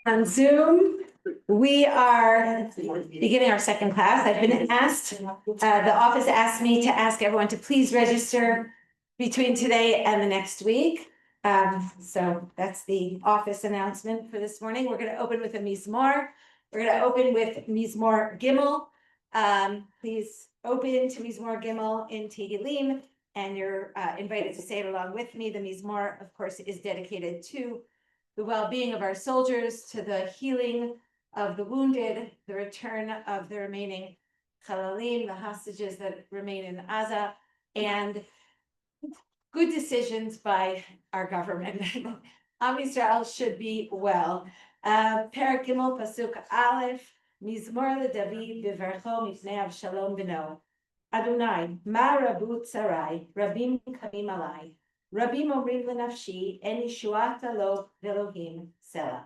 On Zoom, we are beginning our second class. I've been asked, the office asked me to ask everyone to please register between today and the next week. So that's the office announcement for this morning. We're going to open with a Mizmor. We're going to open with Mizmor Gimel. Please open to Mizmor Gimel in Tehillim, and you're invited to say it along with me. The Mizmor, of course, is dedicated to the well-being of our soldiers, to the healing of the wounded, the return of the remaining chalalim, the hostages that remain in Gaza, and good decisions by our government. Am Yisrael should be well. Perek Gimel Pasuk Aleph, Mizmor LeDavid B'Vercho Mipnei Avshalom Beno. Adonai, ma rabu tzarai, rabim kamim alai. Rabim omrim lenafshi, en yishuata lo v'Elohim Selah.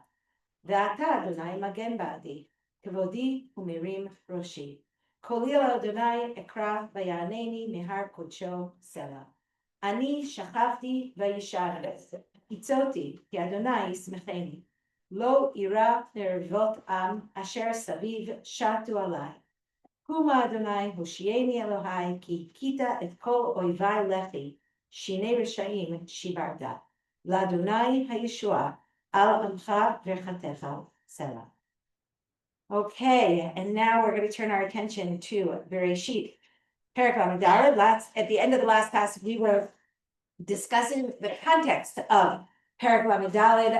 Ve'ata Adonai magen ba'di, kavodi umirim roshi. Koli el Adonai ekra v'yaneni mihar kodsho Selah. Ani shachavti v'yisharet, hitzoti ki Adonai yismecheni. Lo ira nervot am asher saviv shatu alai. Huma Adonai hoshieni Elohai ki kita et kol oivai lechi. Shinei Rishayim Shivarta. L'Adonai HaYeshua al Amcha V'Chatecha Selah. Okay, and now we're going to turn our attention to Bereshit. Perek Lamed. At the end of the last class, we were discussing the context of Perek Lamed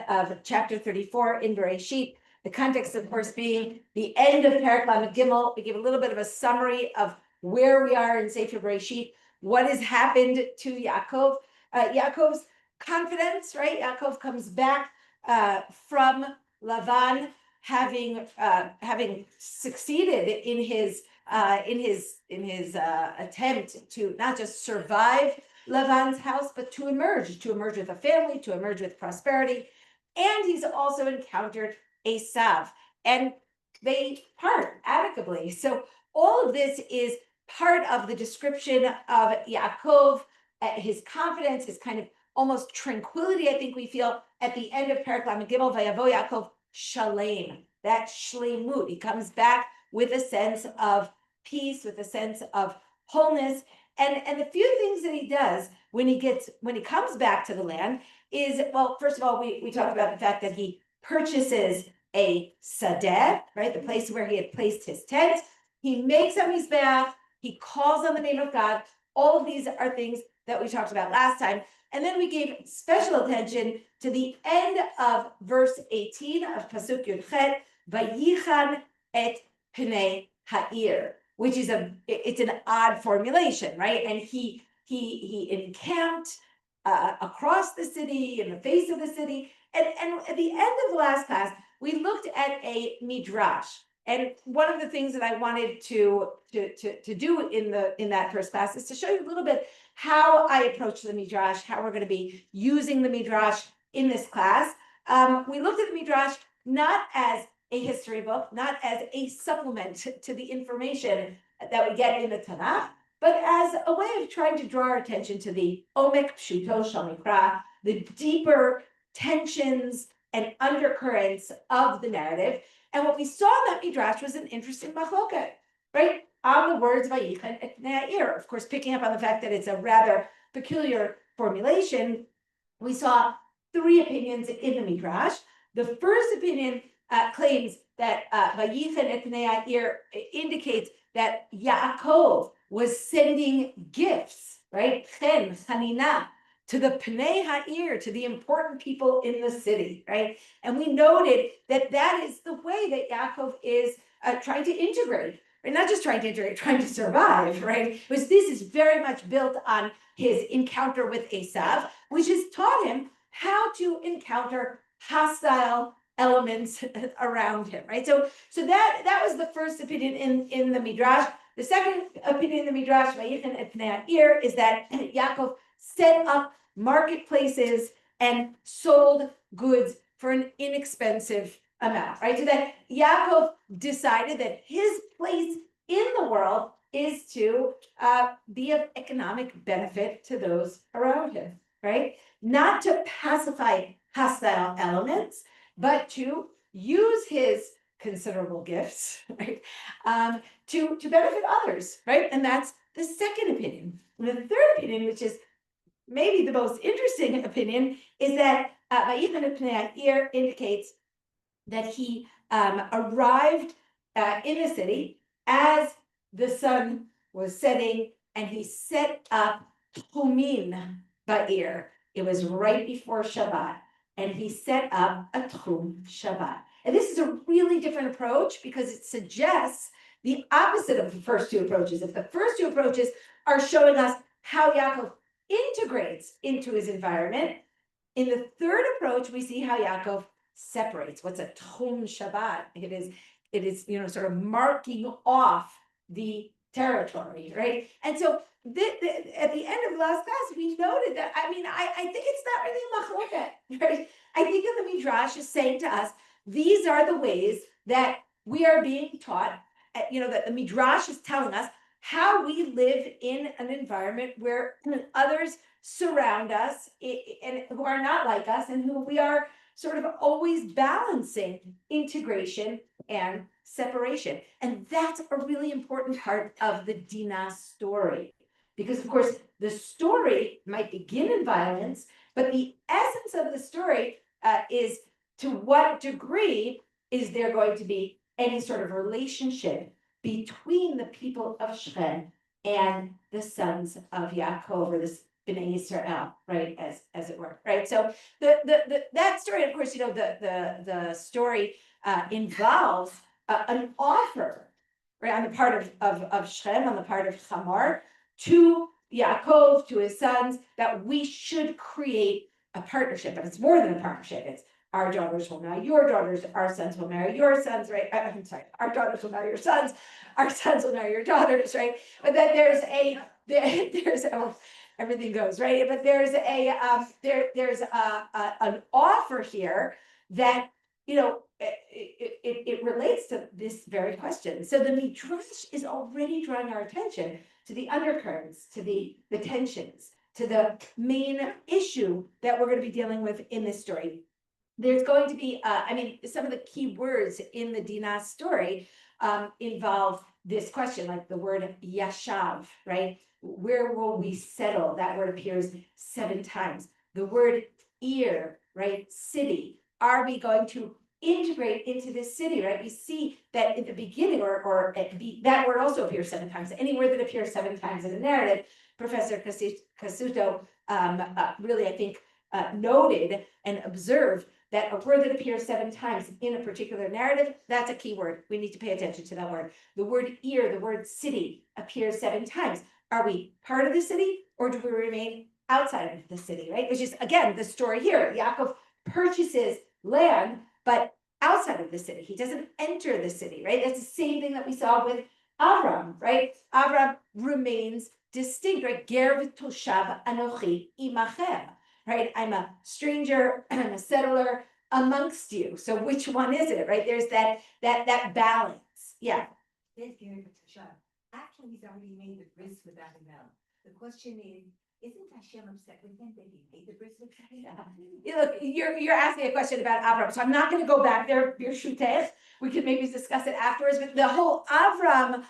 of chapter 34 in Bereshit. The context, of course, being the end of Perek Lamed Gimel. We give a little bit of a summary of where we are in Sefer Bereshit. What has happened to Yaakov? Yaakov's confidence, right? Yaakov comes back from Lavan, having succeeded in his attempt to not just survive Lavan's house, but to emerge with a family, to emerge with prosperity. And he's also encountered Esav, and they part amicably. So all of this is part of the description of Yaakov, his confidence, his kind of almost tranquility, I think we feel at the end of Perek Lamed Gimel, Vayavo Yaakov Shalem, that shleimut. He comes back with a sense of peace, with a sense of wholeness. And the few things that he does when he comes back to the land is, well, first of all, we talked about the fact that he purchases a sadeh, right? The place where he had placed his tent. He makes a mizbeach. He calls on the name of God. All of these are things that we talked about last time. And then we gave special attention to the end of verse 18 of Pasuk Yud-Chet, Vayichan et Pnei Ha'ir, which is it's an odd formulation, right? And he encamped across the city, in the face of the city. And at the end of the last class, we looked at a midrash. And one of the things that I wanted to do in that first class is to show you a little bit how I approach the midrash, how we're going to be using the midrash in this class. We looked at the midrash not as a history book, not as a supplement to the information that we get in the Tanakh, but as a way of trying to draw our attention to the omek pshuto shel mikra, the deeper tensions and undercurrents of the narrative. And what we saw in that midrash was an interesting machloket, right? On the words Vayichan et Pnei Ha'ir. Of course, picking up on the fact that it's a rather peculiar formulation, we saw three opinions in the midrash. The first opinion claims that Vayichan et Pnei Ha'ir indicates that Yaakov was sending gifts, right? Chen, chanina, to the Pnei Ha'ir, to the important people in the city, right? And we noted that is the way that Yaakov is trying to integrate, right? Not just trying to integrate, trying to survive, right? Because this is very much built on his encounter with Esav, which has taught him how to encounter hostile elements around him, right? So that was the first opinion in the midrash. The second opinion in the midrash, Vayichan et Pnei Ha'ir, is that Yaakov set up marketplaces and sold goods for an inexpensive amount, right? So that Yaakov decided that his place in the world is to be of economic benefit to those around him, right? Not to pacify hostile elements, but to use his considerable gifts, right, to benefit others, right? And that's the second opinion. And the third opinion, which is maybe the most interesting opinion, is that Vayichan Pnei Yair indicates that he arrived in the city as the sun was setting, and he set up Tchumin Ba'ir. It was right before Shabbat, and he set up a Tchum Shabbat. And this is a really different approach because it suggests the opposite of the first two approaches. If the first two approaches are showing us how Yaakov integrates into his environment, in the third approach, we see how Yaakov separates. What's a Tchum Shabbat? It is, sort of marking off the territory, right? And so at the end of last class, we noted that, I think it's not really a machloket, right? I think that the Midrash is saying to us, these are the ways that we are being taught, that the Midrash is telling us how we live in an environment where others surround us and who are not like us, and who we are sort of always balancing integration and separation. And that's a really important part of the Dinah story. Because, of course, the story might begin in violence, but the essence of the story is to what degree is there going to be any sort of relationship between the people of Shechem and the sons of Yaakov, or this Bnei Yisrael, right, as it were, right? So that story, of course, the story involves an offer, right, on the part of Shechem, on the part of Hamor, to Yaakov, to his sons, that we should create a partnership. But it's more than a partnership. It's our daughters will marry your daughters, our sons will marry your sons, right? I'm sorry, our daughters will marry your sons, our sons will marry your daughters, right? But then there's everything goes, right? But there's an offer here that, it relates to this very question. So the Midrash is already drawing our attention to the undercurrents, to the tensions, to the main issue that we're going to be dealing with in this story. There's going to be, some of the key words in the Dinah story involve this question, like the word yashav, right? Where will we settle? That word appears 7 times. The word ir, right? City. Are we going to integrate into this city, right? We see that in the beginning, that word also appears 7 times. Any word that appears 7 times in a narrative, Professor Casuto really, I think, noted and observed that a word that appears 7 times in a particular narrative, that's a key word. We need to pay attention to that word. The word ir, the word city, appears 7 times. Are we part of the city, or do we remain outside of the city, right? Which is, again, the story here. Yaakov purchases land, but outside of the city. He doesn't enter the city, right? That's the same thing that we saw with Avram, right? Avram remains distinct, right? Ger v'toshav anochi imachem, right? I'm a stranger, I'm a settler amongst you. So which one is it, right? There's that balance. Yeah. There's Ger v'toshav. Actually, he's already made the bris with Avimelech. The question is, isn't Hashem upset with him that he made the bris with Avimelech? Look, you're asking a question about Avram, so I'm not going to go back there. Birshutech, we could maybe discuss it afterwards. But the whole Avram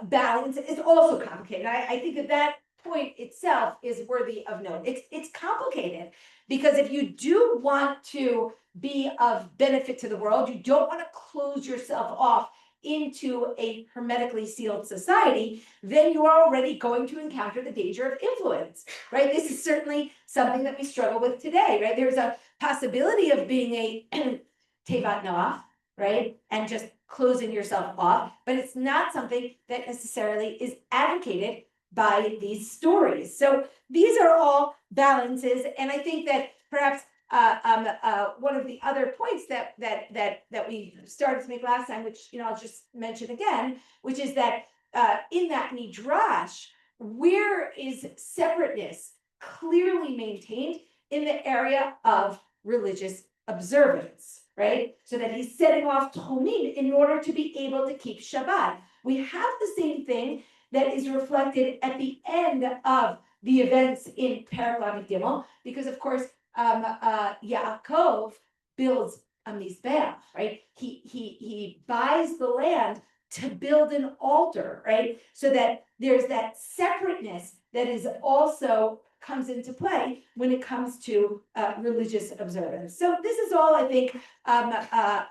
balance is also complicated. I think that point itself is worthy of note. It's complicated because if you do want to be of benefit to the world, you don't want to close yourself off into a hermetically sealed society, then you are already going to encounter the danger of influence, right? This is certainly something that we struggle with today, right? There's a possibility of being a tevat noach, right? And just closing yourself off, but it's not something that necessarily is advocated by these stories. So these are all balances, and I think that perhaps one of the other points that we started to make last time, which I'll just mention again, which is that in that midrash, where is separateness clearly maintained in the area of religious observance, right? So that he's setting off Tchumin in order to be able to keep Shabbat. We have the same thing that is reflected at the end of the events in Perek Lamed Gimel, because of course Yaakov builds a mizbeach, right? He buys the land to build an altar, right? So that there's that separateness that is also comes into play when it comes to religious observance. So this is all, I think,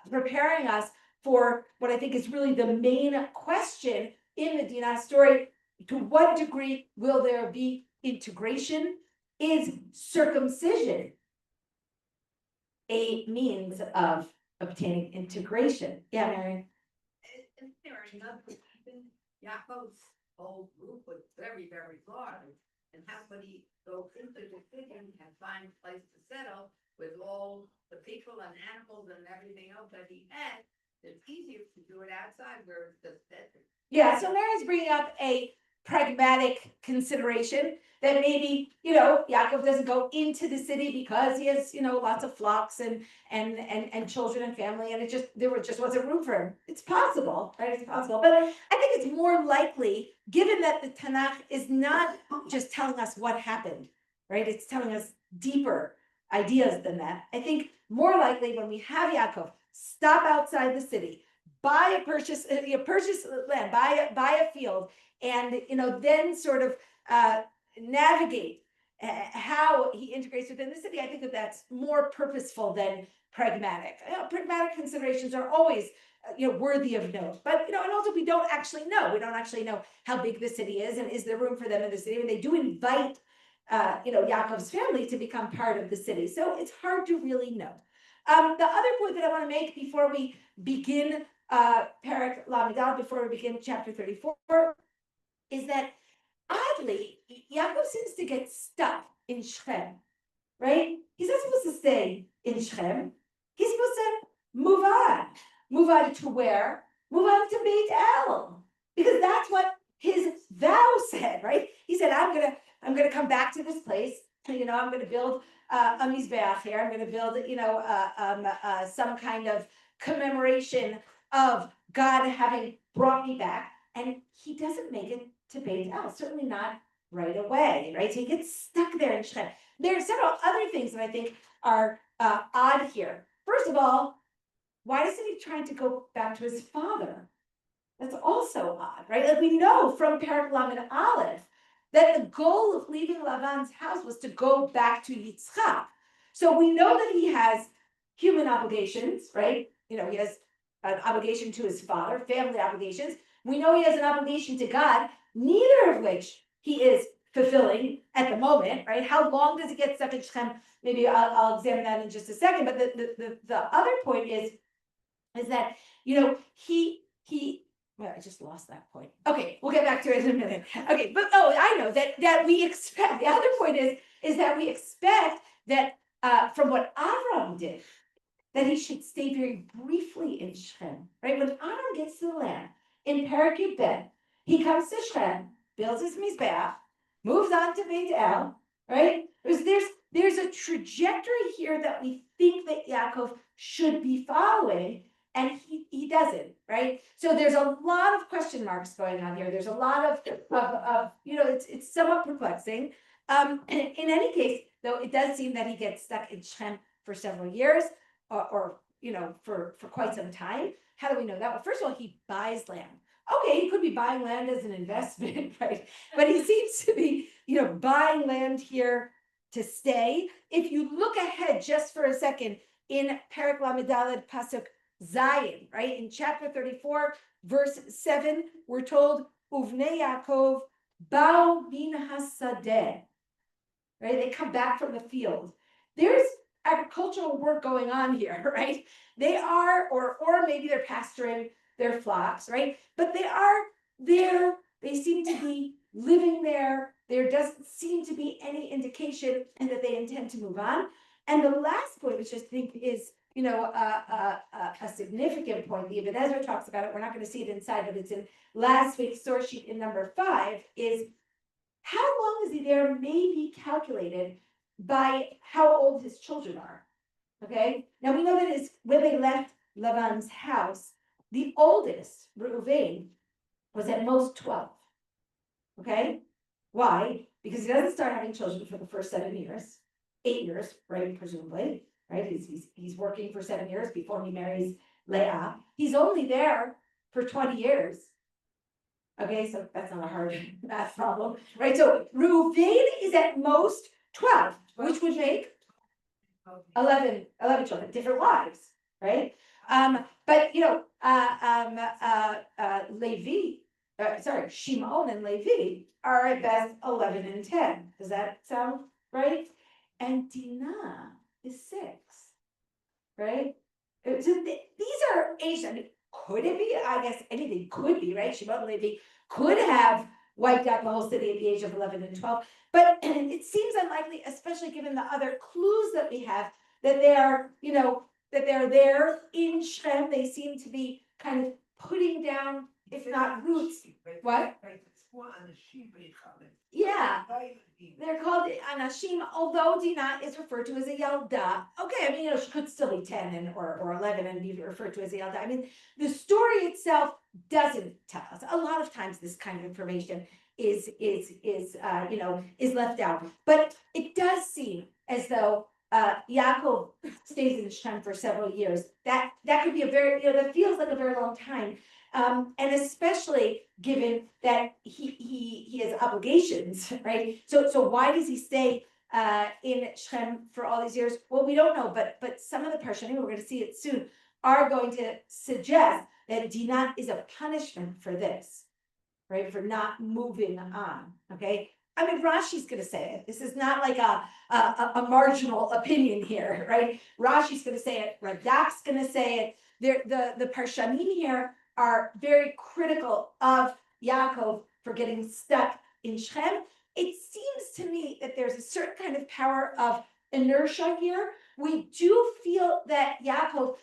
preparing us for what I think is really the main question in the Dinah story. To what degree will there be integration? Is circumcision a means of obtaining integration? Yeah, Marion. And there enough, even Yaakov's whole group was very, very large. And how could he go into the city and find a place to settle with all the people and animals and everything else that he had? It's easier to do it outside where it's just desert. Yeah, so Mary's bringing up a pragmatic consideration that maybe, Yaakov doesn't go into the city because he has, lots of flocks and children and family, and there just wasn't room for him. It's possible, right? It's possible. But I think it's more likely, given that the Tanakh is not just telling us what happened, right? It's telling us deeper ideas than that. I think more likely when we have Yaakov stop outside the city, purchase land, buy a field, and then sort of navigate how he integrates within the city. I think that that's more purposeful than pragmatic. Pragmatic considerations are always worthy of note, but and also we don't actually know. We don't actually know how big the city is, and is there room for them in the city? I mean, they do invite Yaakov's family to become part of the city, so it's hard to really know. The other point that I want to make before we begin Perek Lamidal, before we begin chapter 34, is that oddly, Yaakov seems to get stuck in Shechem, right? He's not supposed to stay in Shechem. He's supposed to move on. Move on to where? Move on to Beit El, because that's what his vow said, right? He said, I'm gonna come back to this place. I'm gonna build a mizbeach here. I'm going to build, some kind of commemoration of God having brought me back. And he doesn't make it to Beit El, certainly not right away, right? So he gets stuck there in Shechem. There are several other things that I think are odd here. First of all, why isn't he trying to go back to his father? That's also odd, right? Like we know from Perek Lamed Aleph that the goal of leaving Lavan's house was to go back to Yitzchak. So we know that he has human obligations, right? He has an obligation to his father, family obligations. We know he has an obligation to God, neither of which he is fulfilling at the moment, right? How long does he get stuck in Shechem? Maybe I'll examine that in just a second. But the other point is that, he well, I just lost that point. Okay, we'll get back to it in a minute. Okay, but I know that we expect. The other point is that we expect that from what Avram did, that he should stay very briefly in Shechem. Right, when Avram gets to the land in Perek Yud, he comes to Shechem, builds his mizbeach, moves on to Beit El. Right, there's a trajectory here that we think that Yaakov should be following. And he doesn't, right? So there's a lot of question marks going on here. There's a lot of it's somewhat perplexing. In any case, though, it does seem that he gets stuck in Shechem for several years, or for quite some time. How do we know that? Well, first of all, he buys land. Okay, he could be buying land as an investment, right? But he seems to be, buying land here to stay. If you look ahead just for a second in Perek Lamed Daled Pasuk Zion, right? In chapter 34, verse 7, we're told, Uvnei Yaakov ba'u min hasadeh. Right? They come back from the field. There's agricultural work going on here, right? They are, or maybe they're pasturing their flocks, right? But they are there. They seem to be living there. There doesn't seem to be any indication that they intend to move on. And the last point, which I think is a significant point. The Ibn Ezra talks about it. We're not going to see it inside, but it's in last week's source sheet in number 5. Is how long is he there? May be calculated by how old his children are. Okay. Now we know that when they left Lavan's house, the oldest Reuven was at most 12. Okay. Why? Because he doesn't start having children for the first 7 years. 8 years, right, presumably, right? He's working for 7 years before he marries Leah. He's only there for 20 years. Okay, so that's not a hard math problem, right? So Reuven is at most 12, which would make 11 children, different wives, right? But Levi, Shimon and Levi are at best 11 and 10. Does that sound right? And Dinah is 6, right? These are ages. I mean, could it be? I guess anything could be, right? Shimon and Levi could have wiped out the whole city at the age of 11 and 12, but it seems unlikely, especially given the other clues that we have, that they are, that they're there in Shem. They seem to be kind of putting down, if not roots. What? Yeah, they're called Anashim, although Dinah is referred to as a Yalda. Okay, I mean, she could still be 10 or 11 and be referred to as a Yalda. I mean, the story itself doesn't tell us. A lot of times this kind of information is left out. But it does seem as though Yaakov stays in Shem for several years. That could be a very, that feels like a very long time. And especially given that he has obligations, right? So why does he stay in Shem for all these years? Well, we don't know, but some of the Parshanim, we're going to see it soon, are going to suggest that Dinah is a punishment for this, right? For not moving on. Okay. I mean, Rashi's going to say it. This is not like a marginal opinion here, right? Rashi's going to say it. Radak's going to say it. The Parshanim here are very critical of Yaakov for getting stuck in Shem. It seems to me that there's a certain kind of power of inertia here. We do feel that Yaakov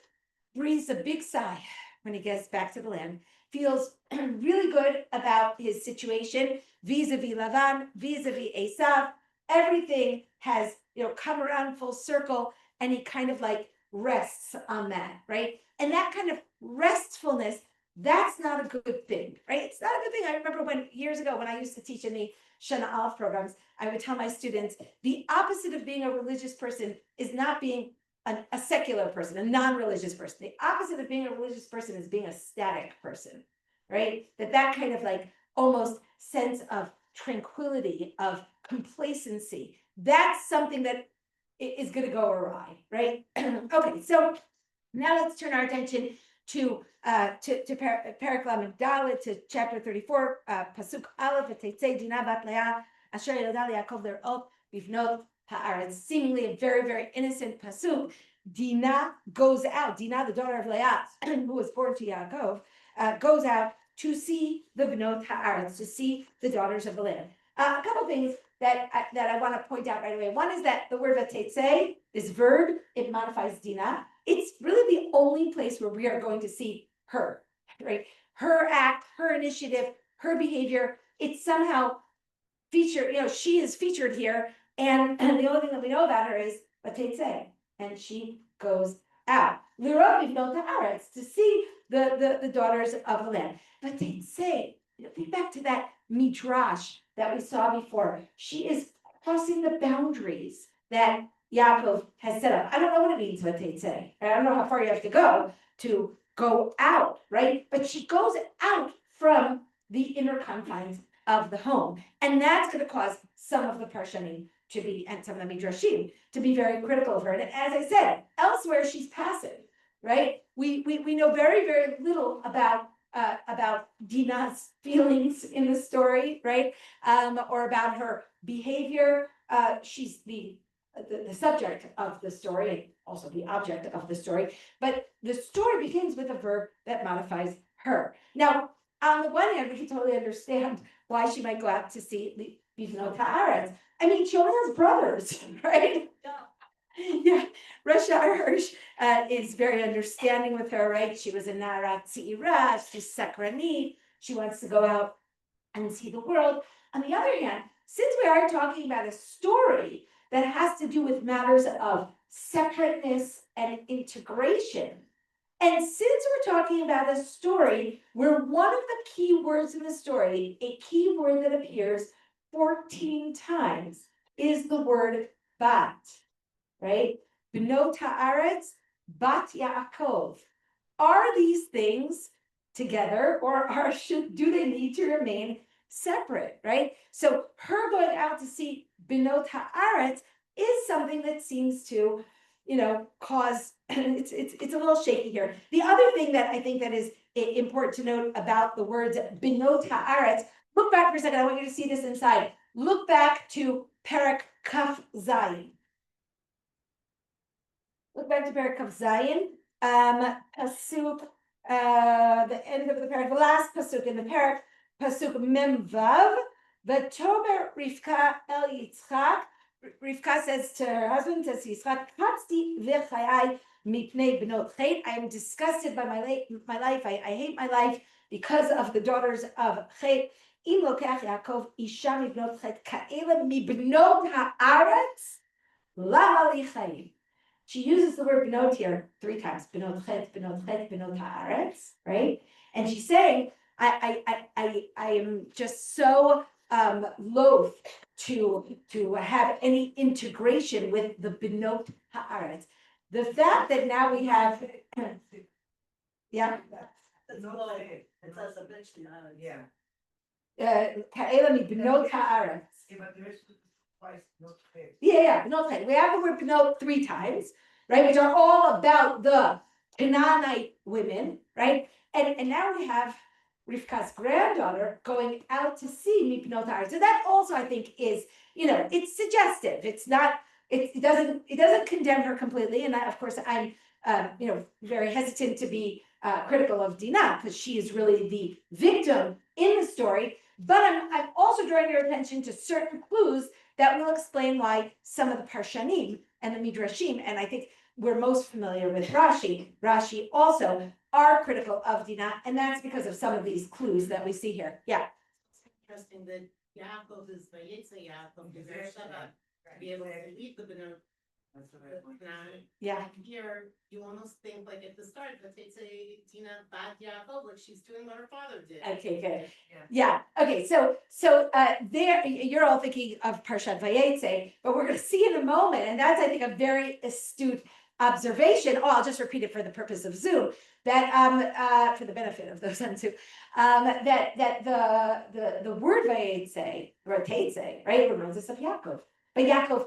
breathes a big sigh when he gets back to the land, feels really good about his situation vis-a-vis Lavan, vis-a-vis Esav. Everything has, come around full circle, and he kind of like rests on that, right? And that kind of restfulness, that's not a good thing, right? It's not a good thing. I remember years ago when I used to teach in the Shana Aleph programs, I would tell my students, the opposite of being a religious person is not being a secular person, a non-religious person. The opposite of being a religious person is being a static person, right? That kind of like almost sense of tranquility, of complacency, that's something that is going to go awry, right? Okay, so now let's turn our attention to Perek Lamed Dalet, to chapter 34, Pasuk Aleph, V'teitzei Dinah bat Leah, asher yilda Yaakov ler'ot bivnot ha'aretz. Seemingly a very, very innocent pasuk. Dinah goes out. Dinah, the daughter of Leah, who was born to Yaakov, goes out to see the bnot ha'aretz, to see the daughters of the land. A couple things that I want to point out right away. One is that the word v'teitzei, this verb, it modifies Dinah. It's really the only place where we are going to see her, right? Her act, her initiative, her behavior. It's somehow featured, she is featured here. And the only thing that we know about her is v'teitzei, and she goes out. L'rot bivnot ha'aretz, to see the daughters of the land. V'teitzei, think back to that midrash that we saw before. She is crossing the boundaries that Yaakov has set up. I don't know what it means, v'teitzei. I don't know how far you have to go out, right? But she goes out from the inner confines of the home. And that's going to cause some of the Parshanim to be, and some of the Midrashim, to be very critical of her. And as I said, elsewhere she's passive, right? We know very, very little about Dinah's feelings in the story, right? Or about her behavior. She's the subject of the story, and also the object of the story. But the story begins with a verb that modifies her. Now, on the one hand, we can totally understand why she might go out to see Bivnot ha'aretz. I mean, she only has brothers, right? Yeah, Rasha Hirsch is very understanding with her, right? She was a Narat Tzira, she's Sakranit, she wants to go out and see the world. On the other hand, since we are talking about a story that has to do with matters of separateness and integration, and since we're talking about a story where one of the key words in the story, a key word that appears 14 times, is the word bat. right? Benot haaretz, bat Yaakov. Are these things together, or do they need to remain separate, right? So her going out to see Benot haaretz is something that seems to, cause it's a little shaky here. The other thing that I think that is important to note about the words Benot haaretz. Look back for a second. I want you to see this inside. Look back to Perek Kaf Zayin. Look back to Perek Kaf Zayin. Pasuk, the end of the parak, the last pasuk in the parak, pasuk Mem Vav. V'tomer Rivka el Yitzchak. Rivka says to her husband, says to Yitzchak, Katzti v'chayai mipnei bnot chet. I am disgusted by my life. I hate my life because of the daughters of chet. Im lokach Yaakov isha mibnot chet ka'ela mibnot haaretz lama li chayim. She uses the word benot here 3 times. Benot chet, benot haaretz, right? And she's saying, I am just so loath to have any integration with the benot haaretz. The fact that now we have, yeah. Ka'ela mi benot haaretz. Yeah, benot chet. We have the word benot 3 times, right? Which are all about the Canaanite women, right? And now we have Rivka's granddaughter going out to see mipnot haaretz. So that also, I think, is, it's suggestive. It's not, it doesn't condemn her completely. And of course, I'm, very hesitant to be critical of Dinah because she is really the victim in the story. But I'm also drawing your attention to certain clues that will explain why some of the Parshanim and the Midrashim, and I think we're most familiar with Rashi also are critical of Dinah, and that's because of some of these clues that we see here. Yeah. It's interesting that Yaakov is Vayetze Yaakov, to be able to leave the Benot. Yeah. Here, you almost think like at the start, but they say Tina Bat Yaakov, like she's doing what her father did. Okay, good. Yeah. Okay. So there you're all thinking of Parshat Vayetze, but we're going to see in a moment, and that's I think a very astute observation. Oh, I'll just repeat it for the purpose of Zoom. That for the benefit of those on Zoom, that the word Vayetze or Tetze, right, reminds us of Yaakov, but Yaakov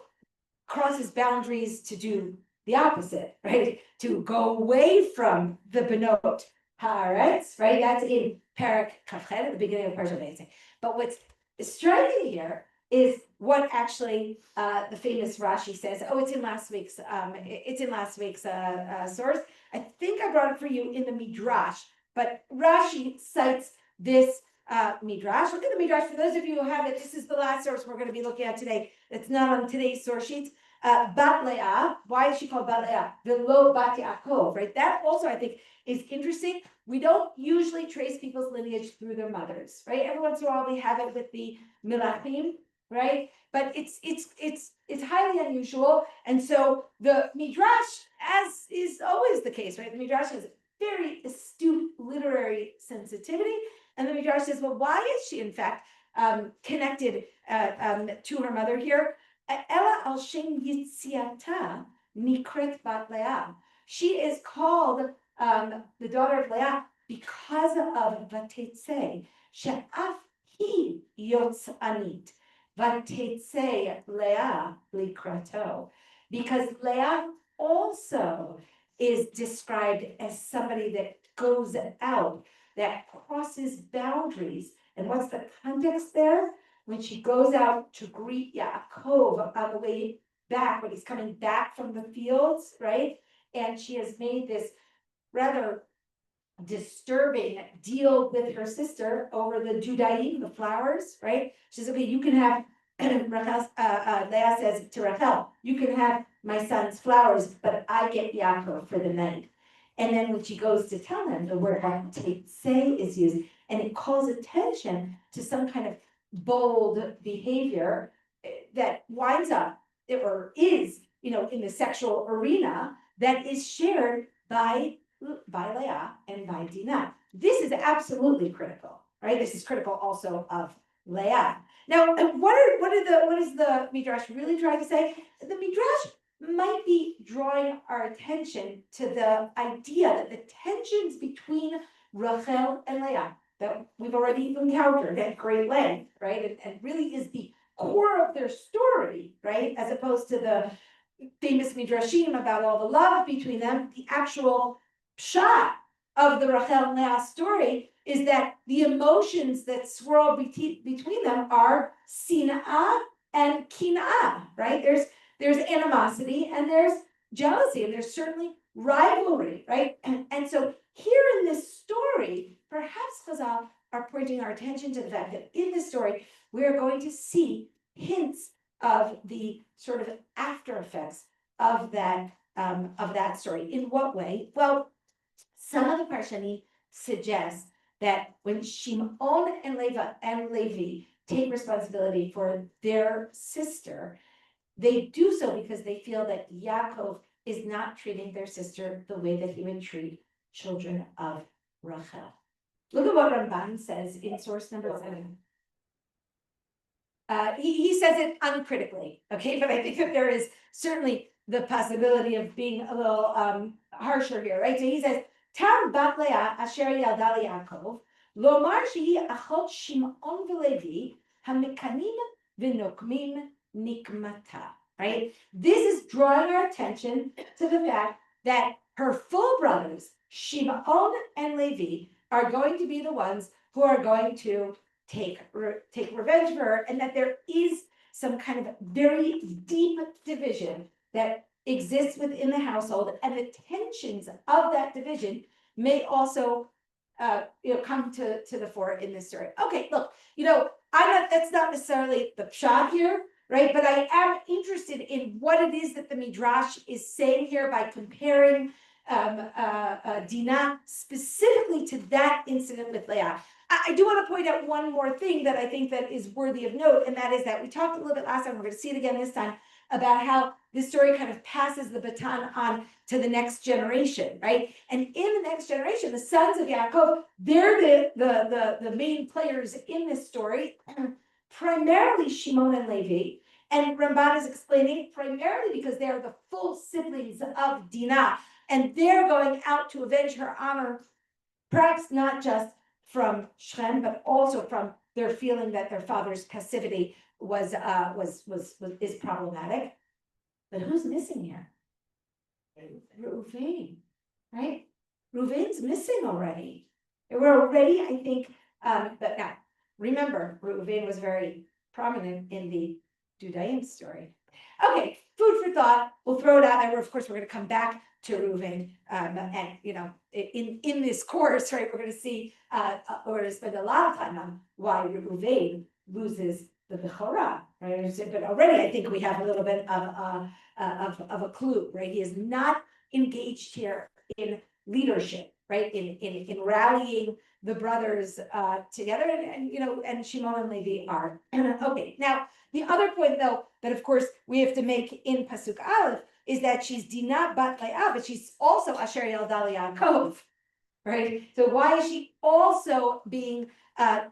crosses boundaries to do the opposite, right? To go away from the Benot Haaretz, right? That's in Perek Kafchet at the beginning of Parshat Vayetze. But what's striking here is what actually the famous Rashi says. Oh, it's in last week's source. I think I brought it for you in the Midrash, but Rashi cites this Midrash. Look at the Midrash. For those of you who have it, this is the last source we're going to be looking at today. It's not on today's source sheets. Bat Leah. Why is she called Bat Leah? Velo Bat Yaakov, right? That also I think is interesting. We don't usually trace people's lineage through their mothers, right? Every once in a while we have it with the Milachim, right? But it's highly unusual. And so the Midrash, as is always the case, right? The Midrash has very astute literary sensitivity. And the Midrash says, well, why is she in fact connected to her mother here? Ella al Shem Yitziata Nikret Bat Leah. She is called the daughter of Leah because of Vatetse. She'af hi yotzanit. Vatetse Leah likrato. Because Leah also is described as somebody that goes out, that crosses boundaries. And what's the context there? When she goes out to greet Yaakov on the way back, when he's coming back from the fields, right? And she has made this rather disturbing deal with her sister over the Judaim, the flowers, right? She says, okay, you can have, Leah says to Rachel, you can have my son's flowers, but I get Yaakov for the night. And then when she goes to tell him, the word say is used, and it calls attention to some kind of bold behavior that winds up or is, in the sexual arena that is shared by Leah and by Dinah. This is absolutely critical, right? This is critical also of Leah. Now, what is the Midrash really trying to say? The Midrash might be drawing our attention to the idea that the tensions between Rachel and Leah that we've already encountered at great length, right? And really is the core of their story, right? As opposed to the famous midrashim about all the love between them, the actual shot of the Rachel and Leah story is that the emotions that swirl between them are sin'ah and kin'ah, right? There's animosity and there's jealousy and there's certainly rivalry, right? And so here in this story, perhaps Chazal are pointing our attention to the fact that in this story, we're going to see hints of the sort of after effects of that story. In what way? Well, some of the Parshanim suggest that when Shimon and Levi take responsibility for their sister, they do so because they feel that Yaakov is not treating their sister the way that he would treat children of Rachel. Look at what Ramban says in source number 7. He says it uncritically, okay, but I think that there is certainly the possibility of being a little harsher here, right? So he says, Tam bat Leah asher yalda Yaakov, lomar shehi achot Shimon v'Levi, hamekanim v'nokmim nikmata, right? This is drawing our attention to the fact that her full brothers, Shimon and Levi, are going to be the ones who are going to take revenge for her, and that there is some kind of very deep division that exists within the household, and the tensions of that division may also come to the fore in this story. Okay, look, that's not necessarily the pshat here, right? But I am interested in what it is that the Midrash is saying here by comparing Dinah specifically to that incident with Leah. I do want to point out one more thing that I think that is worthy of note, and that is that we talked a little bit last time, we're going to see it again this time, about how this story kind of passes the baton on to the next generation, right? And in the next generation, the sons of Yaakov, they're the main players in this story, primarily Shimon and Levi. And Ramban is explaining primarily because they are the full siblings of Dinah, and they're going out to avenge her honor, perhaps not just from Shem, but also from their feeling that their father's passivity is problematic. But who's missing here? Reuven, right? Reuven's missing already. We're already, I think, but now remember, Reuven was very prominent in the Dudaim story. Okay, food for thought. We'll throw it out there. Of course, we're going to come back to Reuven, and in this course, right, we're going to see, we're going to spend a lot of time on why Reuven loses the Bechorah, right? But already, I think we have a little bit of a clue, right? He is not engaged here in leadership, right? In rallying the brothers together, and Shimon and Levi are. Okay, now the other point, though, that of course we have to make in Pasuk Aleph is that she's Dinah bat Leah, but she's also Asher Yalda Yaakov, right? So why is she also being her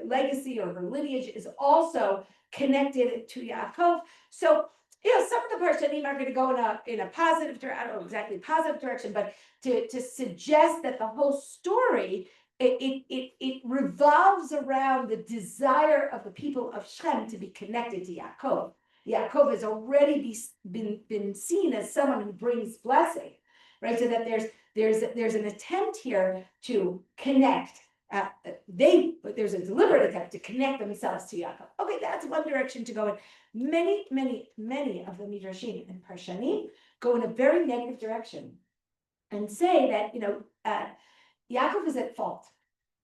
legacy or her lineage is also connected to Yaakov? So some of the Parshanim are going to go in a positive direction. I don't know exactly positive direction, but to suggest that the whole story it revolves around the desire of the people of Shem to be connected to Yaakov. Yaakov has already been seen as someone who brings blessing, right? So that there's an attempt here to connect. There's a deliberate attempt to connect themselves to Yaakov. Okay, that's one direction to go in. Many of the Midrashim and Parshanim go in a very negative direction and say that Yaakov is at fault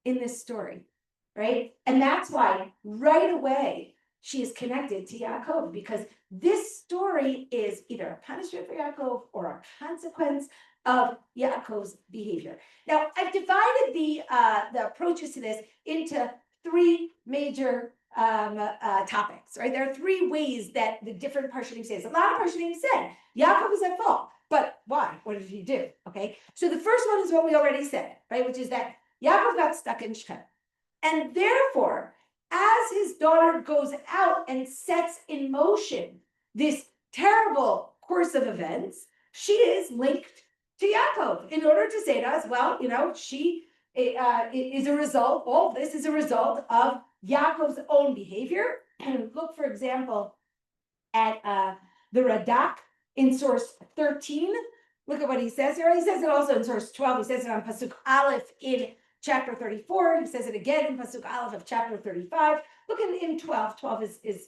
in this story, right? And that's why right away she is connected to Yaakov, because this story is either a punishment for Yaakov or a consequence of Yaakov's behavior. Now, I've divided the approaches to this into 3 major topics, right? There are 3 ways that the different Parshanim say this. A lot of Parshanim said Yaakov is at fault, but why? What did he do? Okay, so the first one is what we already said, right? Which is that Yaakov got stuck in Shechem, and therefore, as his daughter goes out and sets in motion this terrible course of events, she is linked to Yaakov in order to say to us, well, she is a result, all this is a result of Yaakov's own behavior. Look, for example, at the Radak in source 13. Look at what he says here. He says it also in source 12. He says it on Pasuk Aleph in chapter 34. He says it again in Pasuk Aleph of chapter 35. Look in 12. 12 is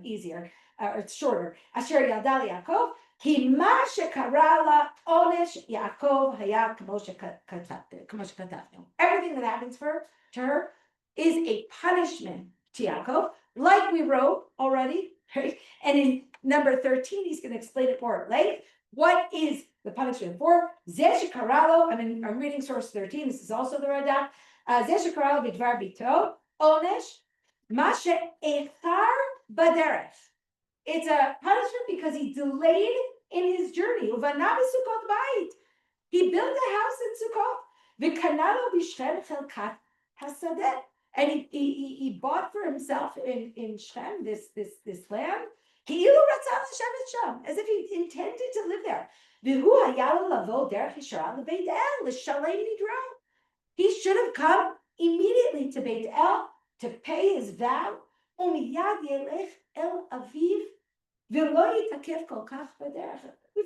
easier, or it's shorter. Asher Yadal Yaakov, ki ma shekara la onesh Yaakov haya kamo shekatafnu. Everything that happens to her is a punishment to Yaakov, like we wrote already, right? And in number 13, he's going to explain it more at length. What is the punishment for? Zeh shekaralo, I'm reading source 13. This is also the Radak. Zeh shekaralo bidvar bito, onesh, ma she'echar baderech. It's a punishment because he delayed in his journey. Uvana b'Sukkot bayit. He built a house in Sukkot. V'kanalo b'Shem chelkat hasadeh. And he bought for himself in Shem this land. As if he intended to live there. He should have come immediately to Beit El to pay his vow. We've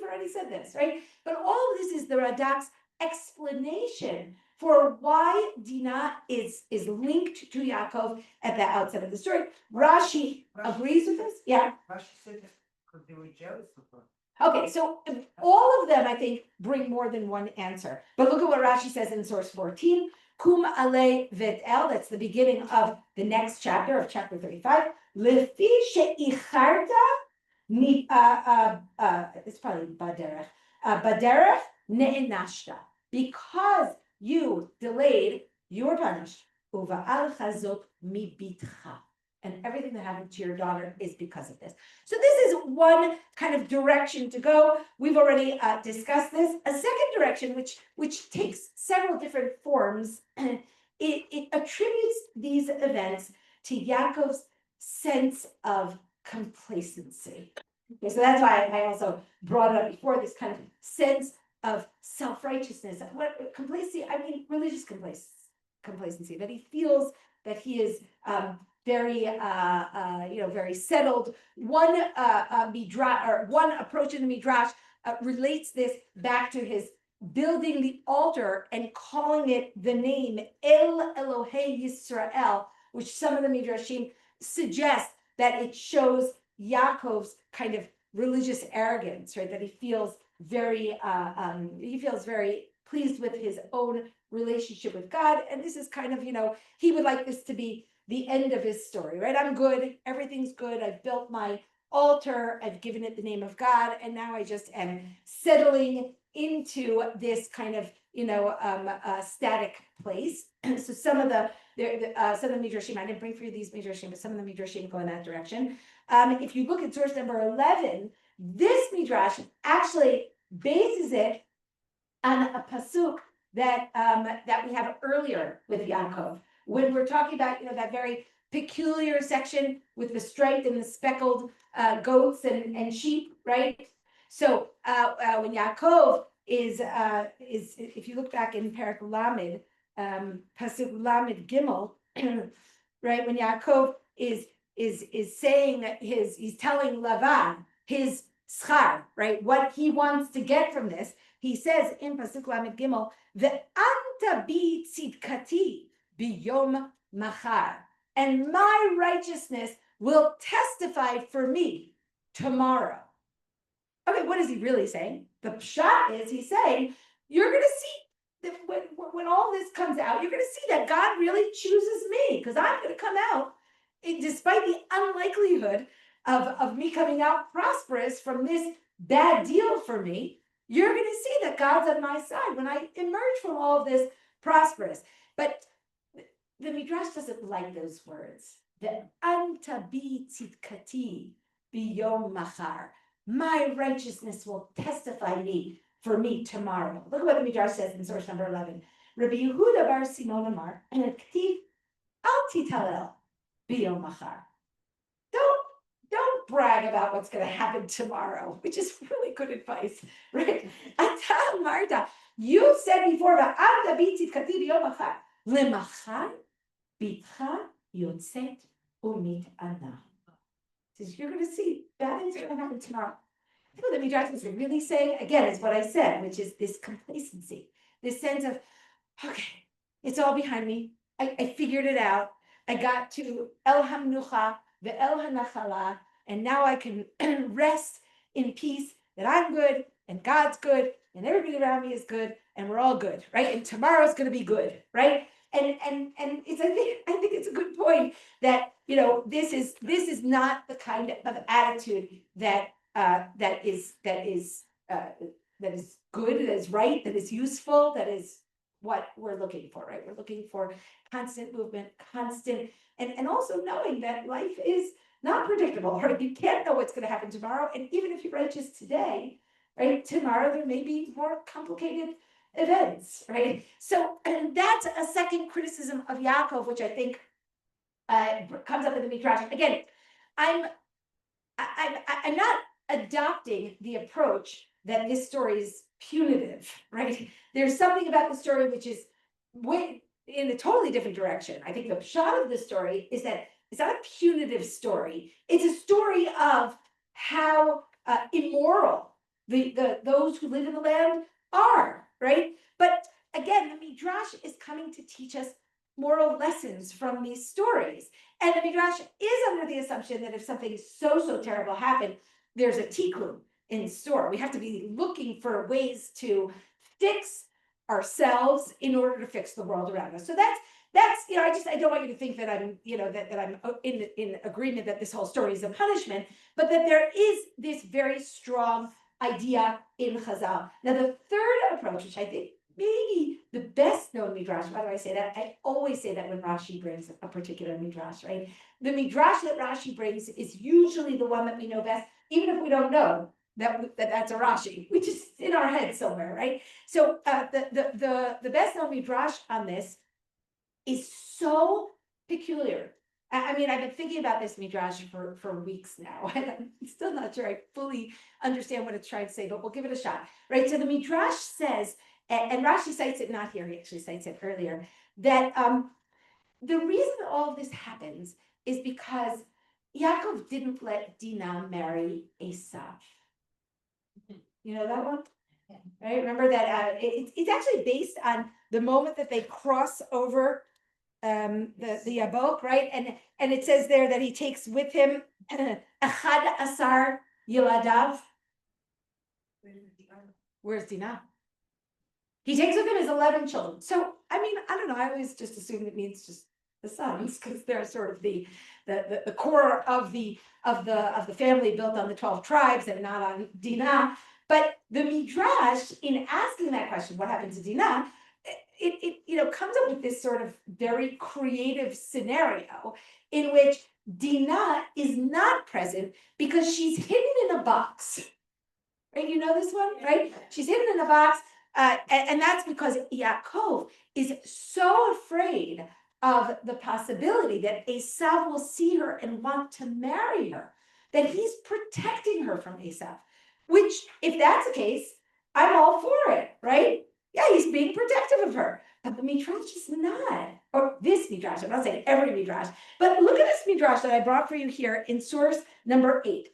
already said this, right? But all of this is the Radak's explanation for why Dinah is linked to Yaakov at the outset of the story. Rashi agrees with this. Yeah. Rashi said that because they were jealous of her. Okay, so all of them, I think, bring more than one answer. But look at what Rashi says in source 14. Kum ale vet el, that's the beginning of the next chapter, of chapter 35. Lefi she'icharta, it's probably baderech. Baderech ne'enashta. Because you delayed, you were punished. Uva'al chazot mibitcha. And everything that happened to your daughter is because of this. So this is one kind of direction to go. We've already discussed this. A second direction, which takes several different forms, it attributes these events to Yaakov's sense of complacency. Okay, so that's why I also brought it up before, this kind of sense of self-righteousness. What complacency? I mean, religious complacency, that he feels that he is very, very settled. One midrash, or one approach in the midrash relates this back to his building the altar and calling it the name El Elohei Yisrael, which some of the midrashim suggest that it shows Yaakov's kind of religious arrogance, right? That he feels very pleased with his own relationship with God. And this is kind of, he would like this to be the end of his story, right? I'm good. Everything's good. I've built my altar. I've given it the name of God. And now I just am settling into this kind of, static place. So some of the midrashim, I didn't bring for you these midrashim, but some of the midrashim go in that direction. If you look at source number 11, this midrash actually bases it on a pasuk that we have earlier with Yaakov, when we're talking about that very peculiar section with the striped and the speckled goats and sheep, right? So when Yaakov is if you look back in Perek Lamed, pasuk Lamed Gimel, right? When Yaakov is saying that he's telling Lavan his schar, right? What he wants to get from this. He says in pasuk Lamed Gimel, "Ve'anta bi tzidkati biyom machar," and my righteousness will testify for me tomorrow. Okay, what is he really saying? The pshat is he's saying, you're going to see that when all this comes out, you're going to see that God really chooses me, because I'm going to come out, despite the unlikelihood of me coming out prosperous from this bad deal for me. You're going to see that God's on my side when I emerge from all of this prosperous. But the Midrash doesn't like those words. The anta bi tzidkati biyom machar. My righteousness will testify for me tomorrow. Look at what the Midrash says in source number 11. Rabbi Yehuda bar Simon Amar, and ktiv al titalel biyom machar. Don't brag about what's going to happen tomorrow, which is really good advice, right? Ata Marta, you said before, "Va'amda biti tkati b'yom echad, lemachar bitcha yotzet umit ana." Says you're going to see bad things are going to happen tomorrow. I know that Midrash is really saying, again, is what I said, which is this complacency, this sense of, okay, it's all behind me. I figured it out. I got to El Hamnucha, the El Hanachala, and now I can rest in peace that I'm good and God's good and everybody around me is good and we're all good, right? And tomorrow's going to be good, right? And it's I think it's a good point that this is not the kind of attitude that is good, that is right, that is useful, that is what we're looking for, right? We're looking for constant movement, constant, and also knowing that life is not predictable, right? You can't know what's going to happen tomorrow. And even if you're righteous today, right, tomorrow there may be more complicated events, right? So, and that's a second criticism of Yaakov, which I think comes up in the Midrash. Again, I'm not adopting the approach that this story is punitive, right? There's something about the story which is in a totally different direction. I think the shot of the story is that it's not a punitive story. It's a story of how immoral those who live in the land are, right? But again, the Midrash is coming to teach us moral lessons from these stories. And the Midrash is under the assumption that if something so terrible happened, there's a tikkun in store. We have to be looking for ways to fix ourselves in order to fix the world around us. So that's I don't want you to think that I'm that I'm in agreement that this whole story is a punishment, but that there is this very strong idea in Chazal. Now the third approach, which I think maybe the best known midrash. Why do I say that? I always say that when Rashi brings a particular midrash, right? The midrash that Rashi brings is usually the one that we know best, even if we don't know that's a Rashi, which is in our head somewhere, right? So the best known midrash on this is so peculiar. I mean, I've been thinking about this midrash for weeks now, and I'm still not sure I fully understand what it's trying to say, but we'll give it a shot, right? So the midrash says, and Rashi cites it, not here, he actually cites it earlier, that the reason all of this happens is because Yaakov didn't let Dinah marry Esav. You know that one? Right? Remember that it's actually based on the moment that they cross over the Yabok, right? And it says there that he takes with him Achad Asar Yiladav. Where's Dinah? He takes with him his 11 children. So, I mean, I don't know. I always just assume it means just the sons, because they're sort of the core of the family built on the 12 tribes and not on Dinah. But the Midrash, in asking that question, what happened to Dinah, it comes up with this sort of very creative scenario in which Dinah is not present because she's hidden in a box. Right? You know this one, right? She's hidden in a box. And that's because Yaakov is so afraid of the possibility that Esav will see her and want to marry her, that he's protecting her from Esav, which, if that's the case, I'm all for it, right? Yeah, he's being protective of her. But the Midrash is not, or this Midrash, I'm not saying every Midrash, but look at this Midrash that I brought for you here in source number 8.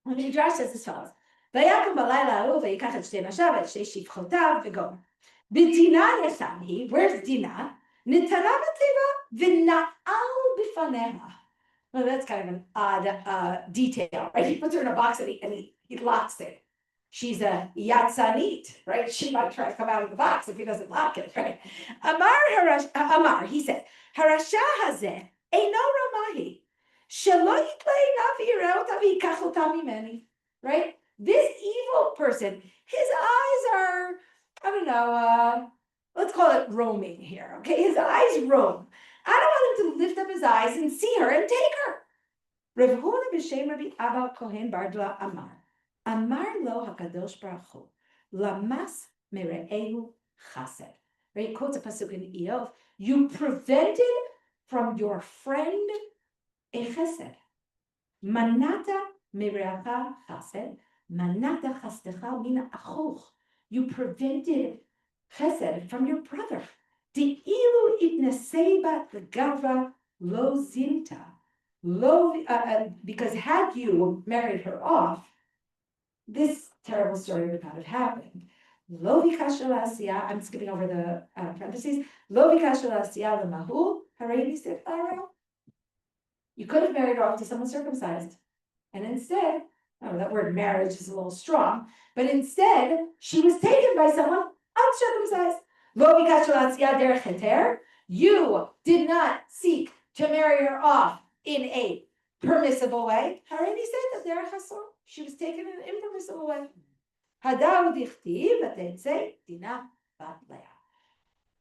The Midrash says as follows. ויקום בלילה ההוא ויקח את שתי נשיו ואת שתי שפחותיו וגומר. ודינה ישם היא, where's Dinah? נתנה בתיבה ונעל בפניה. Well, that's kind of an odd detail, right? He puts her in a box and he locks it. She's a yatzanit, right? She might try to come out of the box if he doesn't lock it, right? Amar, he said, harasha hazeh eino ramahi shelo yitlei navi yireh ota v'yikach ota mimeni, right? This evil person, his eyes are, I don't know, let's call it roaming here, okay? His eyes roam. I don't want him to lift up his eyes and see her and take her. Rav Huna b'shem Rabbi Abba Kohen Bardla Amar. Amar lo hakadosh baruch hu, lamas mere'ehu chased. Right? He quotes a pasuk in Eov. You prevented from your friend a chesed. Manata mirecha chesed, manata chastecha min achoch. You prevented chesed from your brother. De'ilu itnesei the gavra lo zinta. Because had you married her off, this terrible story would not have happened. Lo vikasha la'asiyah, I'm skipping over the parentheses. Lo vikasha la'asiyah l'mahu, harei nisif aro. You could have married her off to someone circumcised. And instead, oh, that word marriage is a little strong, but instead, she was taken by someone uncircumcised. Lo vikasha la'asiyah derech heter. You did not seek to marry her off in a permissible way. Harei nisif derech hasor. She was taken in an impermissible way. Hadav dichtiv, but they'd say, Dina bat Leah.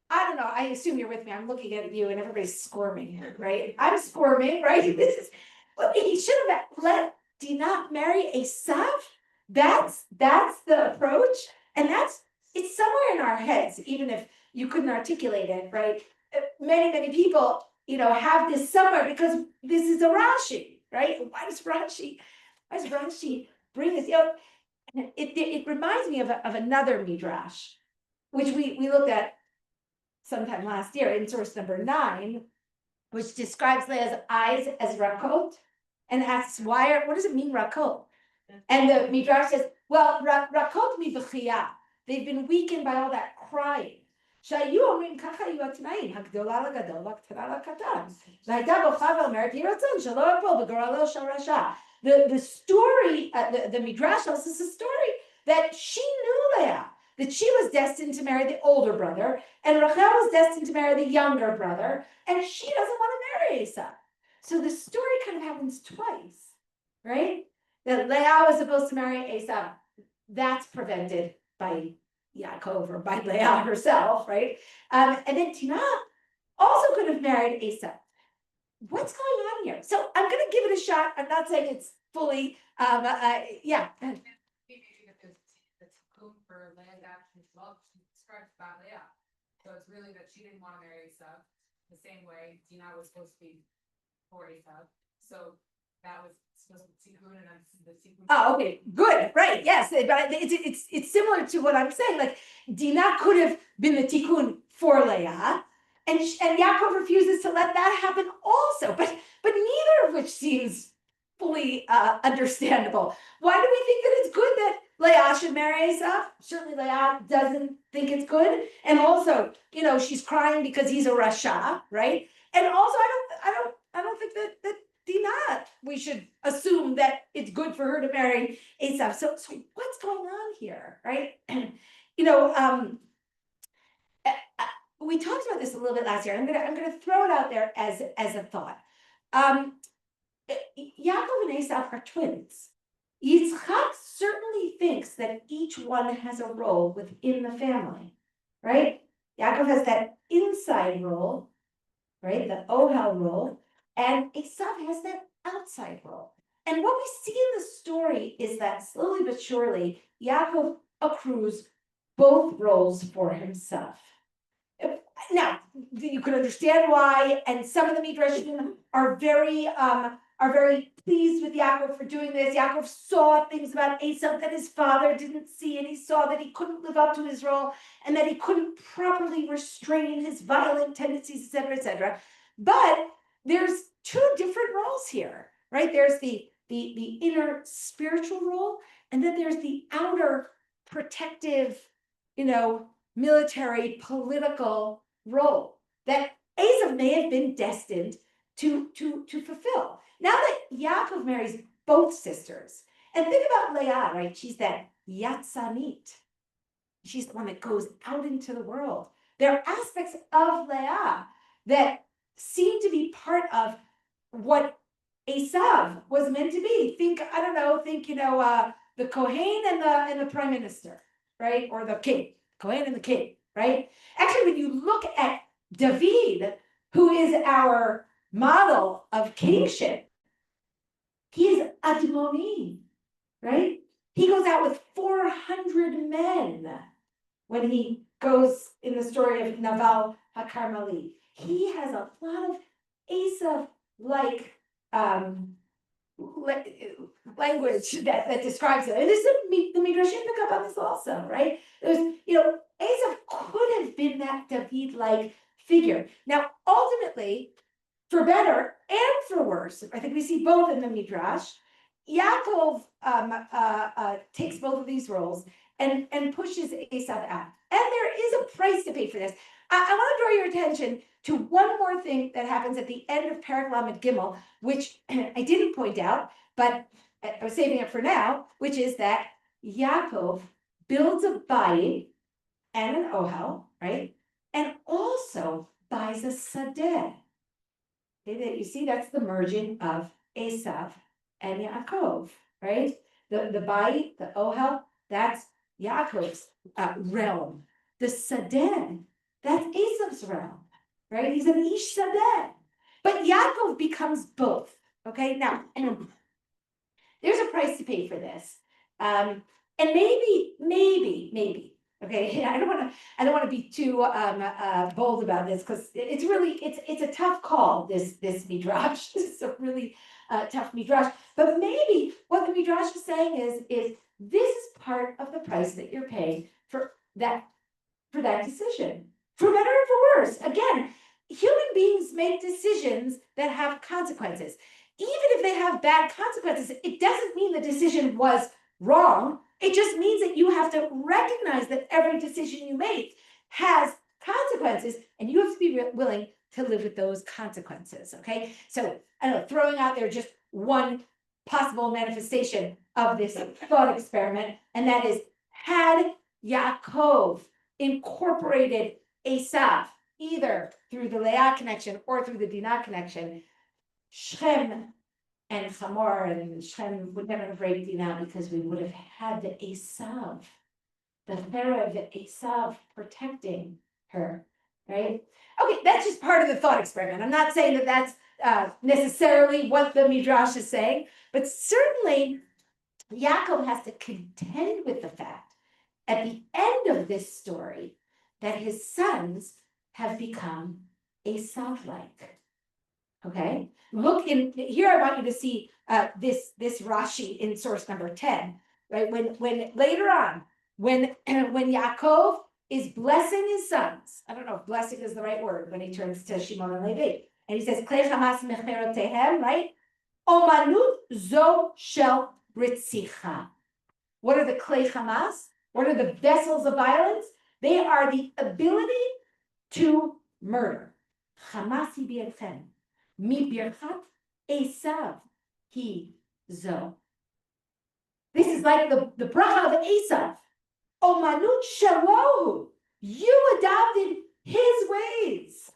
I don't know, I assume you're with me. I'm looking at you and everybody's squirming, right? I'm squirming, right? This is, well, he should have let Dina marry a Sav. That's the approach. And it's somewhere in our heads, even if you couldn't articulate it, right? Many people, have this somewhere because this is a Rashi, right? Why does Rashi bring this? It reminds me of another midrash, which we looked at sometime last year in source number 9, which describes Leah's eyes as rakot, and asks what does it mean rakot? And the midrash says, well, rakot mi b'chiyah. They've been weakened by all that crying. שהיו אומרים ככה היו התנאים, הגדולה לגדול והקטנה לקטן. והייתה בוכה ואומרת, יהי רצון שלא יפול בגורלו של רשע. The story, the midrash tells us a story that she knew Leah, that she was destined to marry the older brother, and Rachel was destined to marry the younger brother, and she doesn't want to marry Esau. So the story kind of happens twice, right? That Leah was supposed to marry Esau. That's prevented by Yaakov or by Leah herself, right? And then Tina also could have married Esau. What's going on here? So I'm going to give it a shot. I'm not saying it's fully, yeah. Maybe if there's the tikkun for Leah's actions, well, she describes about Leah. So it's really that she didn't want to marry Esau the same way Dinah was supposed to be for Esau. So that was supposed to be tikkun, and that's the tikkun. Oh, okay, good, right, yes, but it's similar to what I'm saying. Like Dinah could have been the tikkun for Leah, and Yaakov refuses to let that happen also. But neither of which seems fully understandable. Why do we think that it's good that Leah should marry Esau? Certainly Leah doesn't think it's good, and also, she's crying because he's a rasha, right? And also, I don't think that Dinah, we should assume that it's good for her to marry Esau. So what's going on here, right? We talked about this a little bit last year. I'm gonna throw it out there as a thought. Yaakov and Esau are twins. Yitzchak certainly thinks that each one has a role within the family, right? Yaakov has that inside role, right? The Ohel role, and Esav has that outside role. And what we see in the story is that slowly but surely, Yaakov accrues both roles for himself. Now, you could understand why, and some of the Midrashim are very pleased with Yaakov for doing this. Yaakov saw things about Esau that his father didn't see, and he saw that he couldn't live up to his role, and that he couldn't properly restrain his violent tendencies, etc., etc. But there's two different roles here, right? There's the inner spiritual role, and then there's the outer protective, military, political role that Esau may have been destined to fulfill. Now that Yaakov marries both sisters, and think about Leah, right? She's that yatzanit. She's the one that goes out into the world. There are aspects of Leah that seem to be part of what Esav was meant to be. Think the Kohen and the prime minister, right? Or the king, Kohen and the king, right? Actually, when you look at David, who is our model of kingship, he is Admoni, right? He goes out with 400 men when he goes in the story of Naval HaKarmeli. He has a lot of Esav-like language that describes it. And this is the Midrashim pick up on this also, right? There's, Esav could have been that David-like figure. Now, ultimately, for better and for worse, I think we see both in the Midrash. Yaakov takes both of these roles and pushes Esav out. And there is a price to pay for this. I want to draw your attention to one more thing that happens at the end of Perek Lamed Gimel, which I didn't point out, but I was saving it for now, which is that Yaakov builds a bayit and an ohel, right? And also buys a sadeh. You see, that's the merging of Esav and Yaakov, right? The bayit, the ohel, that's Yaakov's realm. The sadeh, that's Esav's realm, right? He's an ish sadeh. But Yaakov becomes both, okay? Now, there's a price to pay for this. And maybe, okay, I don't want to be too bold about this because it's a tough call, this midrash. This is a really tough midrash. But maybe what the midrash is saying is this is part of the price that you're paying for that decision, for better or for worse. Again, human beings make decisions that have consequences. Even if they have bad consequences, it doesn't mean the decision was wrong. It just means that you have to recognize that every decision you make has consequences, and you have to be willing to live with those consequences, okay? So, I don't know, throwing out there just one possible manifestation of this thought experiment, and that is, had Yaakov incorporated Esav, either through the Leah connection or through the Dinah connection, Shem and Hamor and Shem would never have raped Dinah because we would have had the Esav, the Pharaoh of Esav protecting her, right? Okay, that's just part of the thought experiment. I'm not saying that that's necessarily what the Midrash is saying, but certainly Yaakov has to contend with the fact at the end of this story that his sons have become Esav-like. Okay, look in here. I want you to see this Rashi in source number 10. Right, when later on, when Yaakov is blessing his sons, I don't know if blessing is the right word when he turns to Shimon and Levi, and he says Klei Hamas mecherotehem, right? Omanut zo shel ritzicha. What are the Klei Hamas? What are the vessels of violence? They are the ability to murder. Hamasi bi'etchem. Mi birchat Esav hi zo. This is like the bracha of Esav. Omanut shalohu. You adopted his ways.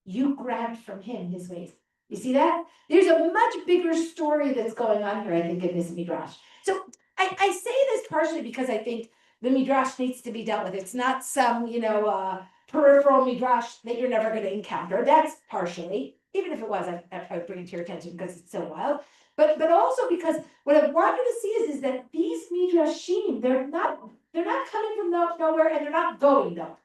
You grabbed from him his ways. You see that? There's a much bigger story that's going on here, I think, in this midrash. So I say this partially because I think the midrash needs to be dealt with. It's not some, peripheral midrash that you're never going to encounter. That's partially, even if it was, I would bring it to your attention because it's so wild. But also because what I want you to see is that these midrashim, they're not coming from nowhere and they're not going nowhere,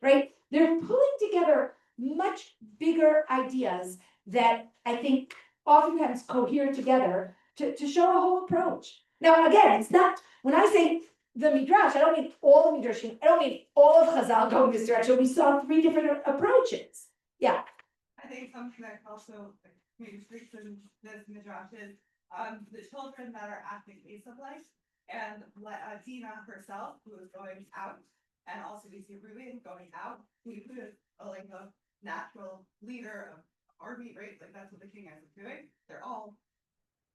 right? They're pulling together much bigger ideas that I think oftentimes cohere together to show a whole approach. Now, again, it's not, when I say the midrash, I don't mean all the midrashim, I don't mean all of Chazal going this direction. We saw 3 different approaches. Yeah. I think something that also maybe speaks in this midrash is the children that are acting Esav-like, and Dinah herself, who is going out, and also we see Reuben going out, who is like a natural leader of army, right? Like that's what the king is doing. They're all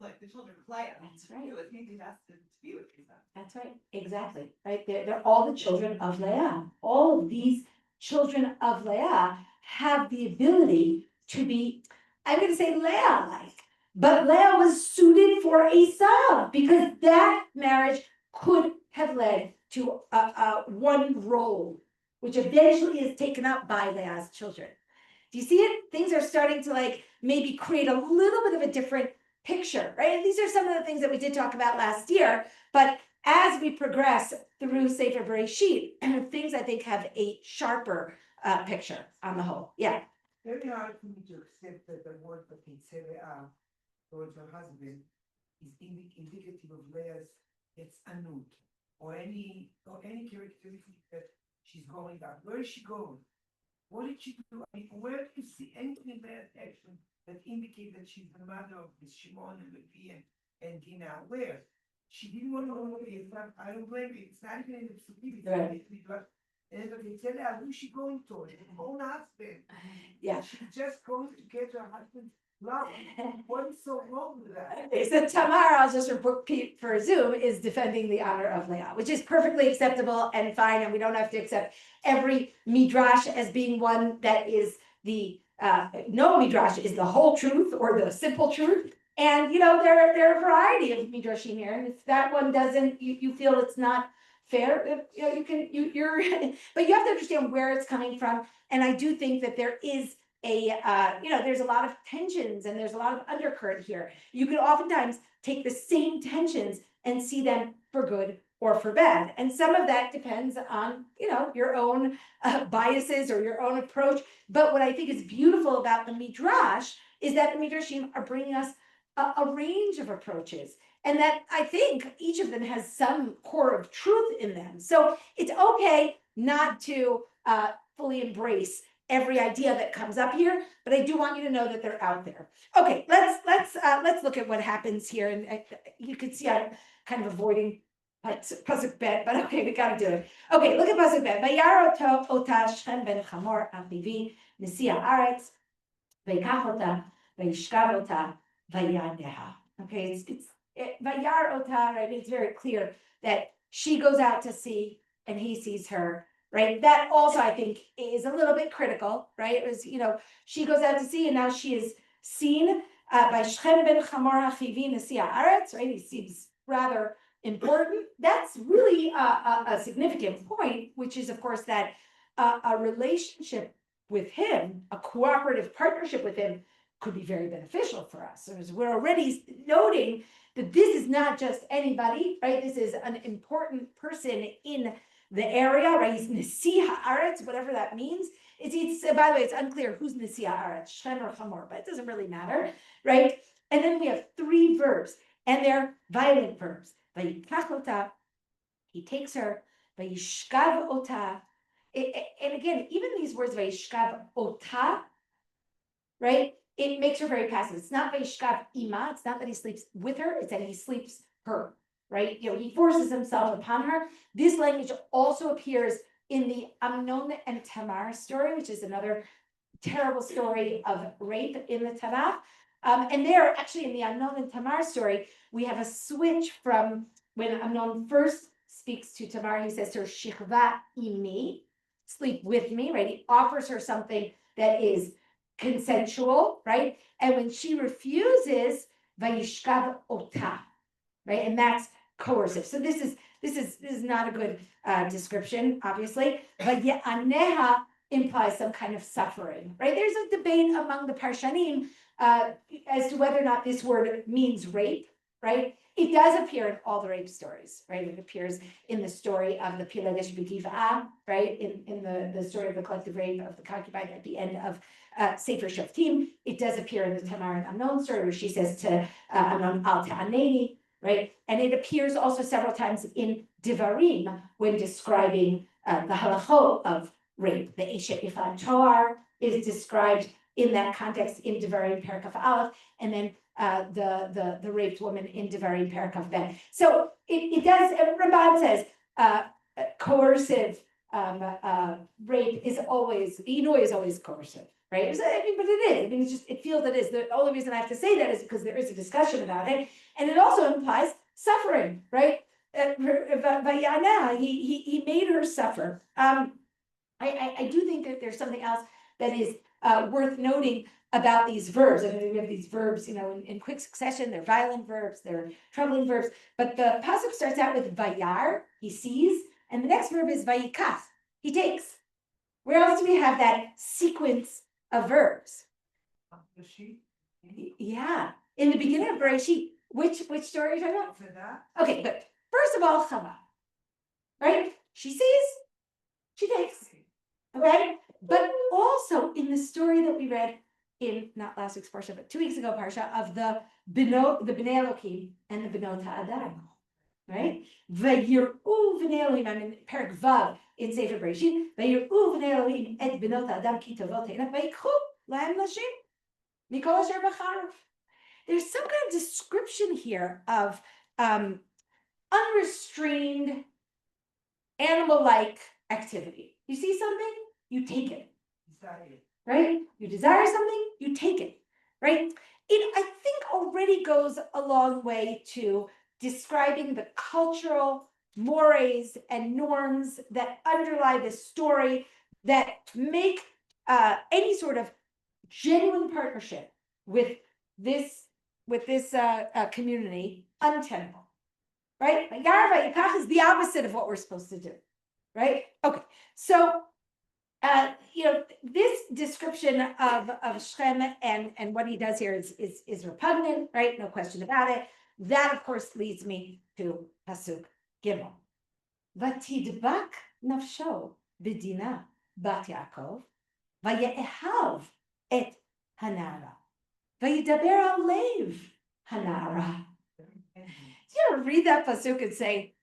like the children of Leah. That's right. It was maybe destined to be with Esav. That's right. Exactly. Right. They're all the children of Leah. All of these children of Leah have the ability to be, I'm going to say Leah-like, but Leah was suited for Esav because that marriage could have led to one role, which eventually is taken up by Leah's children. Do you see it? Things are starting to maybe create a little bit of a different picture, right? And these are some of the things that we did talk about last year, but as we progress through Sefer Bereshit, things I think have a sharper picture on the whole. Yeah. very hard for me to accept that the word that towards her husband is indicative of Leah's it's anut or any characteristic that she's going out. Where is she going? What did she do? I mean, where do you see anything in that action that indicate that she's the mother of this Shimon and Levi and Dina? Where? She didn't want to go away. It's not, I don't blame you. It's not even in the Psukim. And they tell her, who's she going to? Her own husband. Yeah. She's just going to get her husband's love. What is so wrong with that? Okay, so Tamar, I'll just repeat for Zoom, is defending the honor of Leah, which is perfectly acceptable and fine, and we don't have to accept every midrash as being one that is the, no midrash is the whole truth or the simple truth. And, there are a variety of midrashim here, and if that one doesn't, you feel it's not fair, you're, but you have to understand where it's coming from, and I do think that there is there's a lot of tensions and there's a lot of undercurrent here. You could oftentimes take the same tensions and see them for good or for bad. And some of that depends on, your own biases or your own approach. But what I think is beautiful about the Midrash is that the Midrashim are bringing us a range of approaches. And that I think each of them has some core of truth in them. So it's okay not to fully embrace every idea that comes up here, but I do want you to know that they're out there. Okay, let's look at what happens here, and you can see I'm kind of avoiding pasuk bet, but okay, we got to do it. Okay, look at pasuk bet. Vayar ota Shem ben Chamor achivi nisi haaretz vayikach ota vayishkav ota vayaneha. Okay, it's vayar ota, right? It's very clear that she goes out to sea and he sees her. Right. That also, I think, is a little bit critical, right? It was, she goes out to sea and now she is seen by Shechem ben Chamor HaChivi Nasi Haaretz, right? He seems rather important. That's really a significant point, which is, of course, that a relationship with him, a cooperative partnership with him, could be very beneficial for us. As we're already noting that this is not just anybody, right? This is an important person in the area, right? He's Nasi Haaretz, whatever that means. It's by the way, it's unclear who's Nasi Haaretz, Shem or Chamor, but it doesn't really matter, right? And then we have 3 verbs, and they're violent verbs. Vayikach ota, he takes her. Vayishkav ota, and again, even these words Vayishkav ota, right? It makes her very passive. It's not Vayishkav ima. It's not that he sleeps with her. It's that he sleeps her. Right? He forces himself upon her. This language also appears in the Amnon and Tamar story, which is another terrible story of rape in the Tanakh. And there, actually, in the Amnon and Tamar story, we have a switch from when Amnon first speaks to Tamar, he says to her, Shichva imi, sleep with me, right? He offers her something that is consensual, right? And when she refuses, Vayishkav ota, right? And that's coercive. So this is not a good description, obviously. But Yaneha implies some kind of suffering, right? There's a debate among the Parshanim as to whether or not this word means rape, right? It does appear in all the rape stories, right? It appears in the story of the Piladesh B'Giv'ah, right? In the story of the collective rape of the concubine at the end of Sefer Shoftim. It does appear in the Tamar and Amnon story where she says to Amnon, Al Ta'aneni, right? And it appears also several times in Devarim when describing the halachot of rape. The Eshet Ifan Toar is described in that context in Devarim Perikaf Aleph, and then the raped woman in Devarim Perikaf Ben. So it does, Ramban says, coercive rape is always, is always coercive. Right? But it is. I mean, it feels it is. The only reason I have to say that is because there is a discussion about it. And it also implies suffering, right? Vayana, he made her suffer. I do think that there's something else that is worth noting about these verbs. I mean, we have these verbs, in quick succession. They're violent verbs, they're troubling verbs. But the pasuk starts out with vayar, he sees, and the next verb is vayikach, he takes. Where else do we have that sequence of verbs? Yeah, in the beginning of Bereshit. Which story are you talking about? Okay, good. First of all, Chava, right? She sees, she takes. Okay, but also in the the story that we read in, not last week's Parsha, but 2 weeks ago Parsha, of the Bnei Elohim and the Bnot HaAdam, right? Vayir'u Bnei Elohim, I'm in Perek Vav in Sefer Bereshit, Vayir'u Bnei Elohim et Bnot HaAdam ki tovot heina, vayikchu lahem nashim mikol asher b'charu. There's some kind of description here of unrestrained animal-like activity. You see something, you take it, Desire. right? You desire something, you take it, right? It, I think, already goes a long way to describing the cultural mores and norms that underlie this story that make any sort of genuine partnership with this community untenable, right? Yarva Yikach is the opposite of what we're supposed to do, right? Okay, so this description of Shem and what he does here is repugnant, right? No question about it. That, of course, leads me to Pasuk Gimel. Vatidbak nafsho b'dina bat Yaakov, vaye'ehav et hanara, vayidaber alev hanara. You ever read that pasuk and say,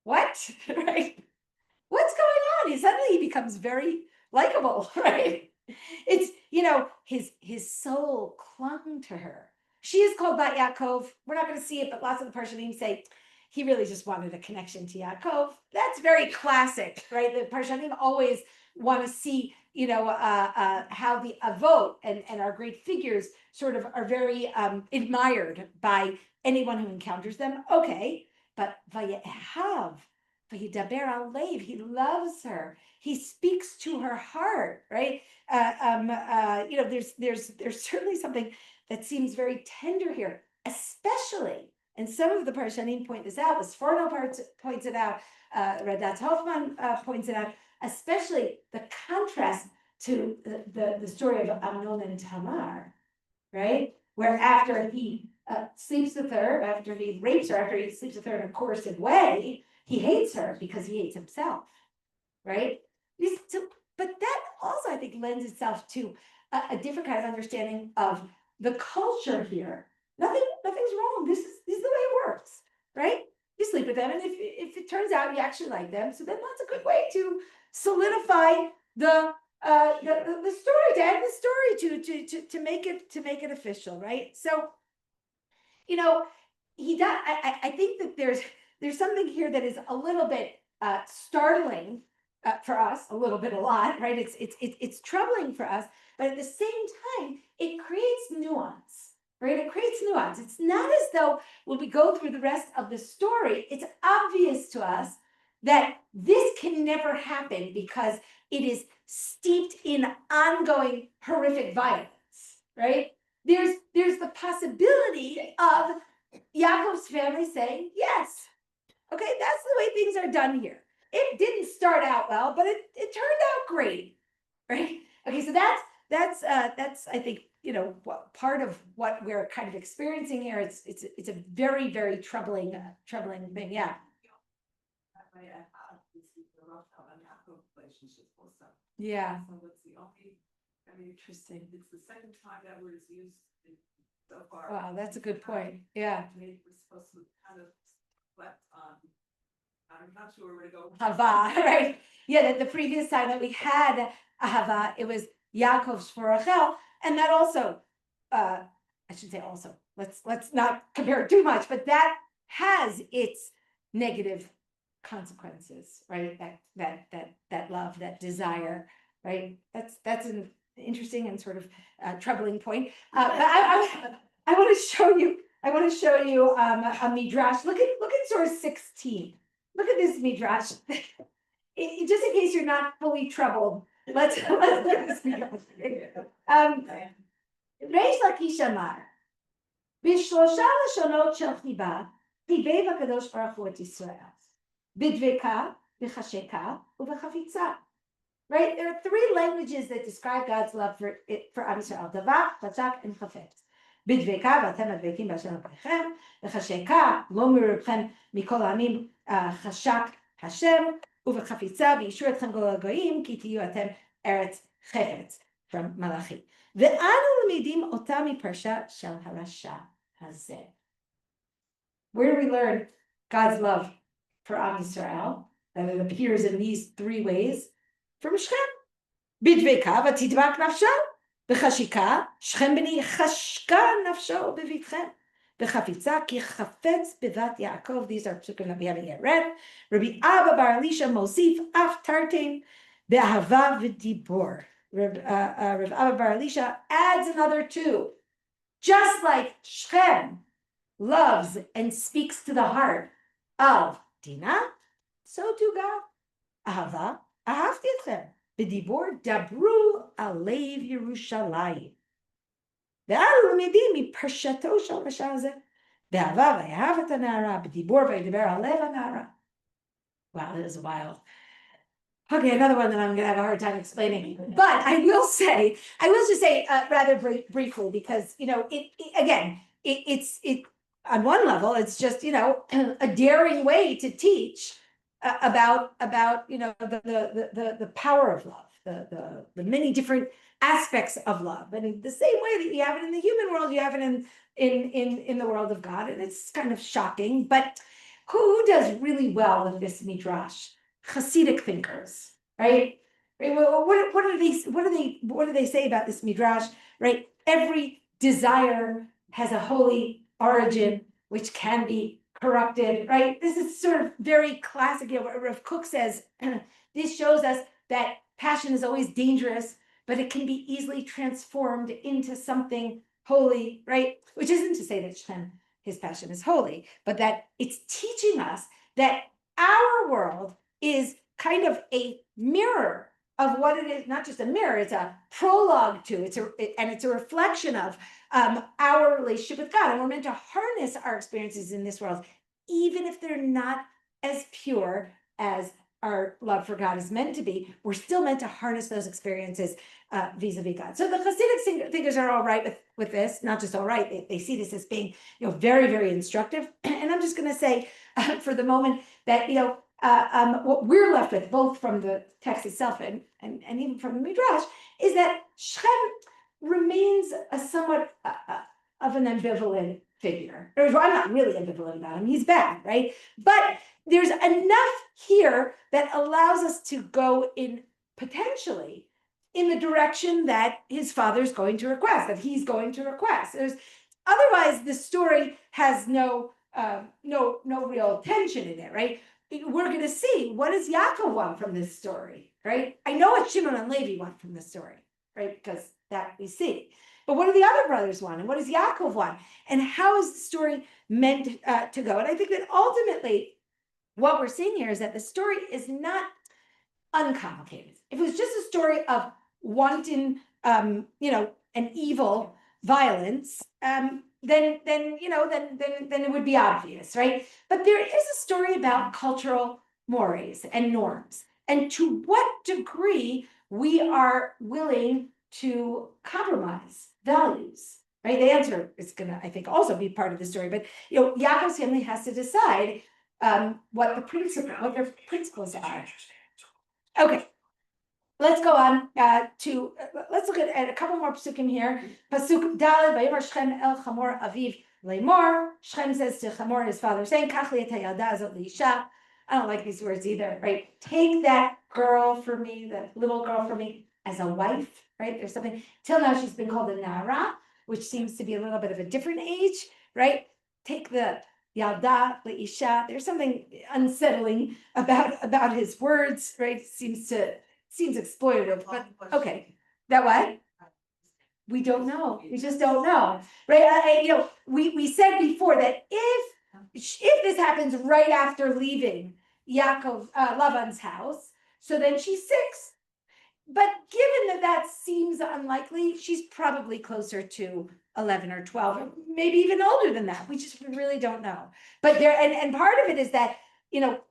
"What?" Right? What's going on? Suddenly he becomes very likable, right? It's, his soul clung to her. She is called Bat Yaakov. We're not going to see it, but lots of the Parshanim say he really just wanted a connection to Yaakov. That's very classic, right? The Parshanim always want to see, how the Avot and our great figures sort of are very admired by anyone who encounters them. Okay, but Vayehav, Vayidaber alev, he loves her. He speaks to her heart, right? There's certainly something that seems very tender here, especially, and some of the Parshanim point this out, the Sforno points it out, Radat Hoffman points it out, especially the contrast to the story of Amnon and Tamar, right? Where after he sleeps with her, after he rapes her, after he sleeps with her in a coercive way, he hates her because he hates himself, right? But that also, I think, lends itself to a different kind of understanding of the culture here. Nothing's wrong. This is the way it works, right? You sleep with them, and if it turns out you actually like them, so then that's a good way to solidify the story, to end the story, to make it official, right? So, he does. I think that there's something here that is a little bit startling for us, a lot, right? It's troubling for us, but at the same time, it creates nuance, right? It creates nuance. It's not as though when we go through the rest of the story, it's obvious to us that this can never happen because it is steeped in ongoing horrific violence, right? There's the possibility of Yaakov's family saying, yes, okay, that's the way things are done here. It didn't start out well, but it turned out great, right? Okay, so that's I think, part of what we're kind of experiencing here. It's a very, very troubling thing. Yeah. Yeah. So it's the only, Interesting. it's the second time that word is used so far. Wow, that's a good point. Yeah. Maybe we're supposed to kind of reflect on, I'm not sure where to go. Hava, right? Yeah, the previous time that we had Ahava, it was Yaakov's for Rachel, and that also, I should say also, let's not compare it too much, but that has its negative consequences, right? That love, that desire, right? That's an interesting and sort of troubling point. But I want to show you. A midrash. Look at source 16. Look at this midrash. Just in case you're not fully troubled, let's look at this midrash. Reish Lakish Amar, Bishlosha lashonot shel chiba, chibei v'kadosh baruch hu et Yisrael, bidveka, b'chasheka, u'b'chafitza. Right? There are three languages that describe God's love for Am Yisrael: davach, chazak, and chafetz. בדבקה ואתם הדבקים בהשם אלוהיכם, בחשקה לא מרובכם מכל העמים חשק השם, ובחפיצה וישור אתכם כל הגויים, כי תהיו אתם ארץ חפץ. from Malachi. ואנו למדים אותה מפרשה של הרשע הזה. Where do we learn God's love for Am Yisrael? That it appears in these three ways. From Shem. בדבקה ותדבק נפשו. בחשיקה, שכם בני חשקה נפשו בביתכם. בחפיצה, כי חפץ בבת יעקב. These are psukim that we haven't yet read. רבי אבא בר אלישע מוסיף אף תרתי באהבה ודיבור. Rav Abba bar Elisha adds another two. Just like Shem loves and speaks to the heart of Dinah, so do God. Ahava, ahavti etchem. B'dibor dabru alev Yerushalayim. Ve'alu l'midim miprshato shel rasha hazeh. Be'ahava v'ahav et hana'ara. B'dibor v'yidaber alev hana'ara. Wow, that is wild. Okay, another one that I'm gonna have a hard time explaining, but I will just say rather briefly, because it's on one level, it's just a daring way to teach about the power of love, the many different aspects of love, and in the same way that you have it in the human world, you have it in the world of God, and it's kind of shocking. But who does really well in this midrash? Hasidic thinkers, right? What do they say about this midrash? Right? Every desire has a holy origin, which can be corrupted, right? This is sort of very classic. What Rav Kook says, this shows us that passion is always dangerous, but it can be easily transformed into something holy, right? Which isn't to say that Shem, his passion is holy, but that it's teaching us that our world is kind of a mirror of what it is, not just a mirror, it's a prologue to, it's a reflection of our relationship with God. And we're meant to harness our experiences in this world, even if they're not as pure as our love for God is meant to be. We're still meant to harness those experiences vis-a-vis God. So the Hasidic thinkers are all right with this, not just all right, they see this as being very, very instructive. And I'm just going to say for the moment that what we're left with, both from the text itself and even from the Midrash, is that Shem remains a somewhat of an ambivalent figure. I'm not really ambivalent about him, he's bad, right? But there's enough here that allows us to go in potentially in the direction that his father's going to request, that he's going to request. Otherwise, the story has no real tension in it, right? We're going to see, what does Yaakov want from this story, right? I know what Shimon and Levi want from this story, right? Because that we see. But what do the other brothers want? And what does Yaakov want? And how is the story meant to go? And I think that ultimately, what we're seeing here is that the story is not uncomplicated. If it was just a story of wanton, an evil violence, then it would be obvious, right? But there is a story about cultural mores and norms, and to what degree we are willing to compromise values, right? The answer is going to, I think, also be part of the story. But Yaakov's family has to decide what their principles are. Okay. Let's go on to, let's look at a couple more psukim here. Pasuk Daled, Vayomer Shechem el Chamor Aviv Lemor. Shechem says to Chamor, his father, saying, Kach li et hayalda azot liisha. I don't like these words either, right? Take that girl for me, that little girl for me, as a wife, right? There's something, till now she's been called a Nara, which seems to be a little bit of a different age, right? Take the Yalda liisha. There's something unsettling about his words, right? Seems exploitative, but okay. That what? We don't know. We just don't know, right? We said before that if this happens right after leaving Lavan's house, so then she's 6. But given that seems unlikely, she's probably closer to 11 or 12, or maybe even older than that. We really don't know. But there, and part of it is that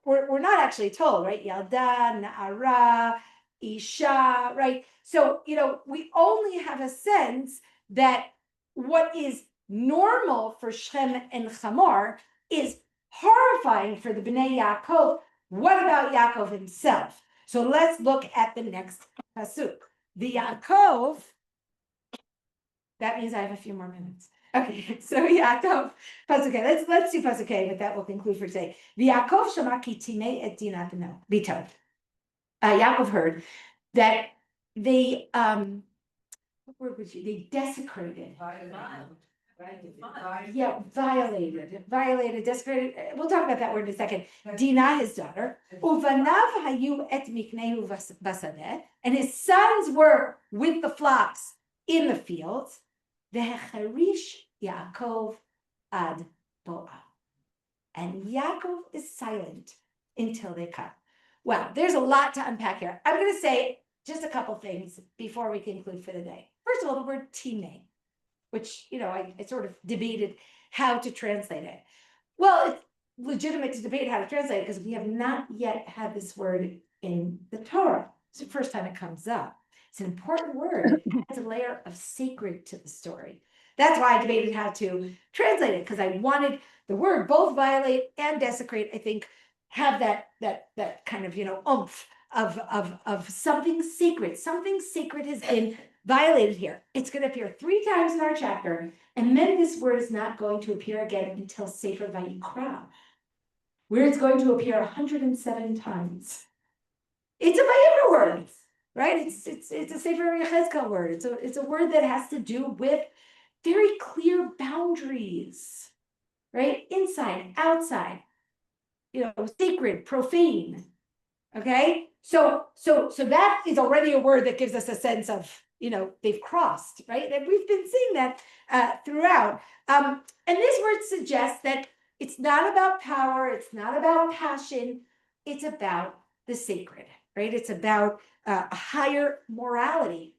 we're not actually told, right? Yalda, Na'ara, Isha, right? So, we only have a sense that what is normal for Shem and Chamor is horrifying for the Bnei Yaakov. What about Yaakov himself? So let's look at the next pasuk. the Yaakov, that means I have a few more minutes. Okay, so Yaakov, Pasuk, let's do Pasuk, but that will conclude for today. The Yaakov shama ki timei et dinah bito. Yaakov heard that they what word would you? They desecrated. Yeah, violated, desecrated. We'll talk about that word in a second. Dinah, his daughter, uvanav hayu et miknehu basadeh, and his sons were with the flocks in the fields. Vehecharish Yaakov ad boah, and Yaakov is silent until they come. Well, there's a lot to unpack here. I'm going to say just a couple things before we conclude for the day. First of all, the word timeh, which, I sort of debated how to translate it. Well, it's legitimate to debate how to translate it because we have not yet had this word in the Torah. It's the first time it comes up. It's an important word. It adds a layer of sacred to the story. That's why I debated how to translate it, because I wanted the word both violate and desecrate, I think, have that kind of, oomph of something sacred. Something sacred has been violated here. It's going to appear 3 times in our chapter, and then this word is not going to appear again until Sefer Vayikra, where it's going to appear 107 times. It's a Vayikra word, right? It's a Sefer Yechezkel word. It's a word that has to do with very clear boundaries, right? Inside, outside, sacred, profane. Okay, so that is already a word that gives us a sense of, they've crossed, right? And we've been seeing that throughout. And this word suggests that it's not about power, it's not about passion, it's about the sacred, right? It's about a higher morality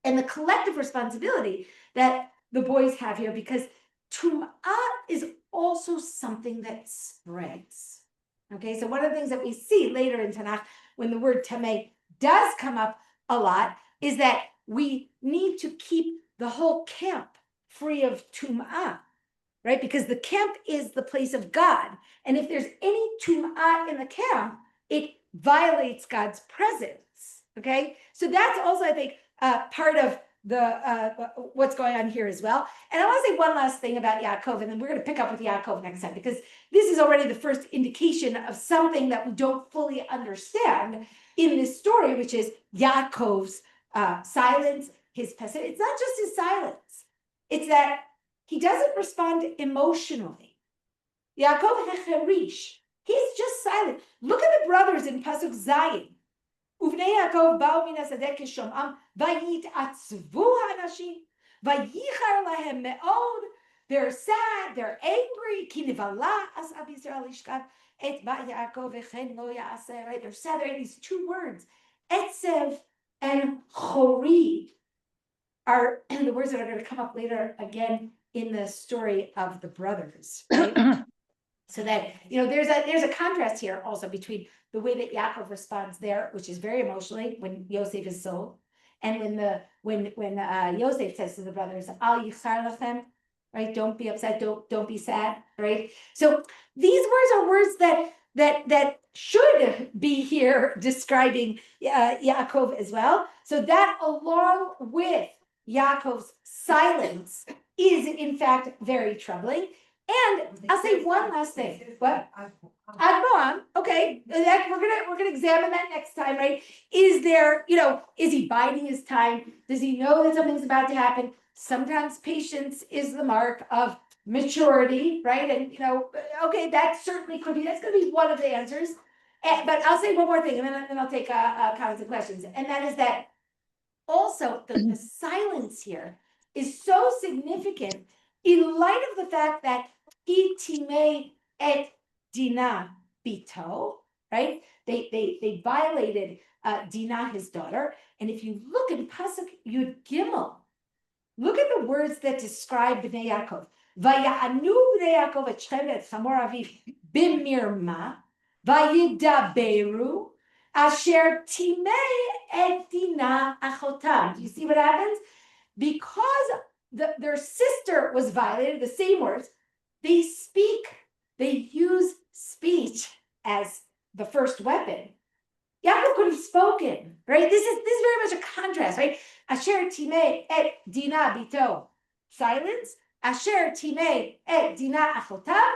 and the collective responsibility that the boys have here, because tum'ah is also something that spreads. Okay, so one of the things that we see later in Tanakh, when the word tameh does come up a lot, is that we need to keep the whole camp free of tum'ah, right? Because the camp is the place of God. And if there's any tum'ah in the camp, it violates God's presence. Okay, so that's also, I think, part of the what's going on here as well. And I want to say one last thing about Yaakov, and then we're going to pick up with Yaakov next time, because this is already the first indication of something that we don't fully understand in this story, which is Yaakov's silence, his passivity. It's not just his silence, it's that he doesn't respond emotionally. Yaakov hecherish, he's just silent. Look at the brothers in Pasuk Zayin. ובני יעקב באו מן השדה כשומעם, ויתעצבו האנשים, וייחר להם מאוד. They're sad, they're angry, כי נבלה עשה בישראל לשכב את בת יעקב וכן לא יעשה, right? They're sad, there are these 2 words, etzev and chori, are the words that are going to come up later again in the story of the brothers, right? So that, there's a contrast here also between the way that Yaakov responds there, which is very emotionally when Yosef is sold, and when Yosef says to the brothers, "Al yichar lachem," right? Don't be upset, don't be sad, right? So these words are words that should be here describing Yaakov as well. So that, along with Yaakov's silence, is in fact very troubling. And I'll say one last thing. What? Admoam, okay, we're gonna examine that next time, right? Is there, is he biding his time? Does he know that something's about to happen? Sometimes patience is the mark of maturity, right? And okay, that certainly could be. That's going to be one of the answers. But I'll say one more thing, and then I'll take comments and questions. And that is that also the silence here is so significant in light of the fact that he timei et dinah bito, right? They violated Dinah, his daughter. And if you look in Pasuk Yud Gimel, look at the words that describe Bnei Yaakov. Vaya'anu Bnei Yaakov et Shechem et Hamor Aviv b'mirma, vayidaberu asher timei et Dinah achotam. Do you see what happens? Because their sister was violated, the same words, they use speech as the first weapon Yaakov could have spoken, right? This is very much a contrast, right? Asher timei et Dina bito, silence. Asher timei et Dina achotav,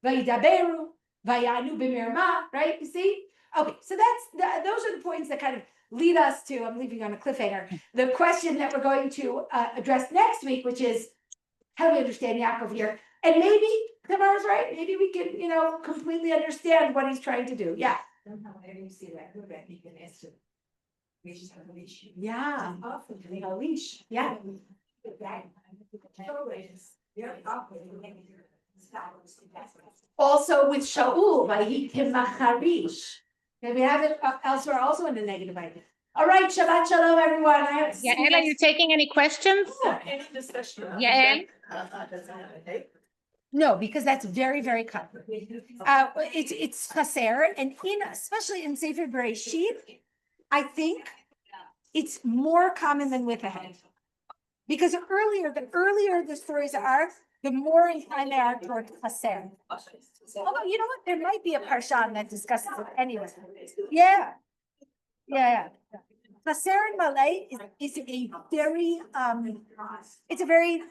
vayidaberu, vayanu b'mirma, right? You see? Okay, so those are the points that kind of lead us to, I'm leaving on a cliffhanger, the question that we're going to address next week, which is, how do we understand Yaakov here? And maybe Tamar's right. Maybe we can, completely understand what he's trying to do. Yeah. Somehow, I didn't see that, good that he can answer. We just have a leash. Yeah. A leash. Yeah. Also with Shaul, Vayitim Macharish. And we have it elsewhere also in the negative idea. All right, Shabbat Shalom, everyone. I have to see you Yael, are you taking any questions? Any discussion? Yael? No, because that's very, very common. It's chaser, and especially in Sefer Bereshit, I think it's more common than with a head. Because the earlier the stories are, the more inclined they are towards chaser. Although, you know what, there might be a parshan that discusses it anyway. Yeah. Chaser and Malay is a very, it's a very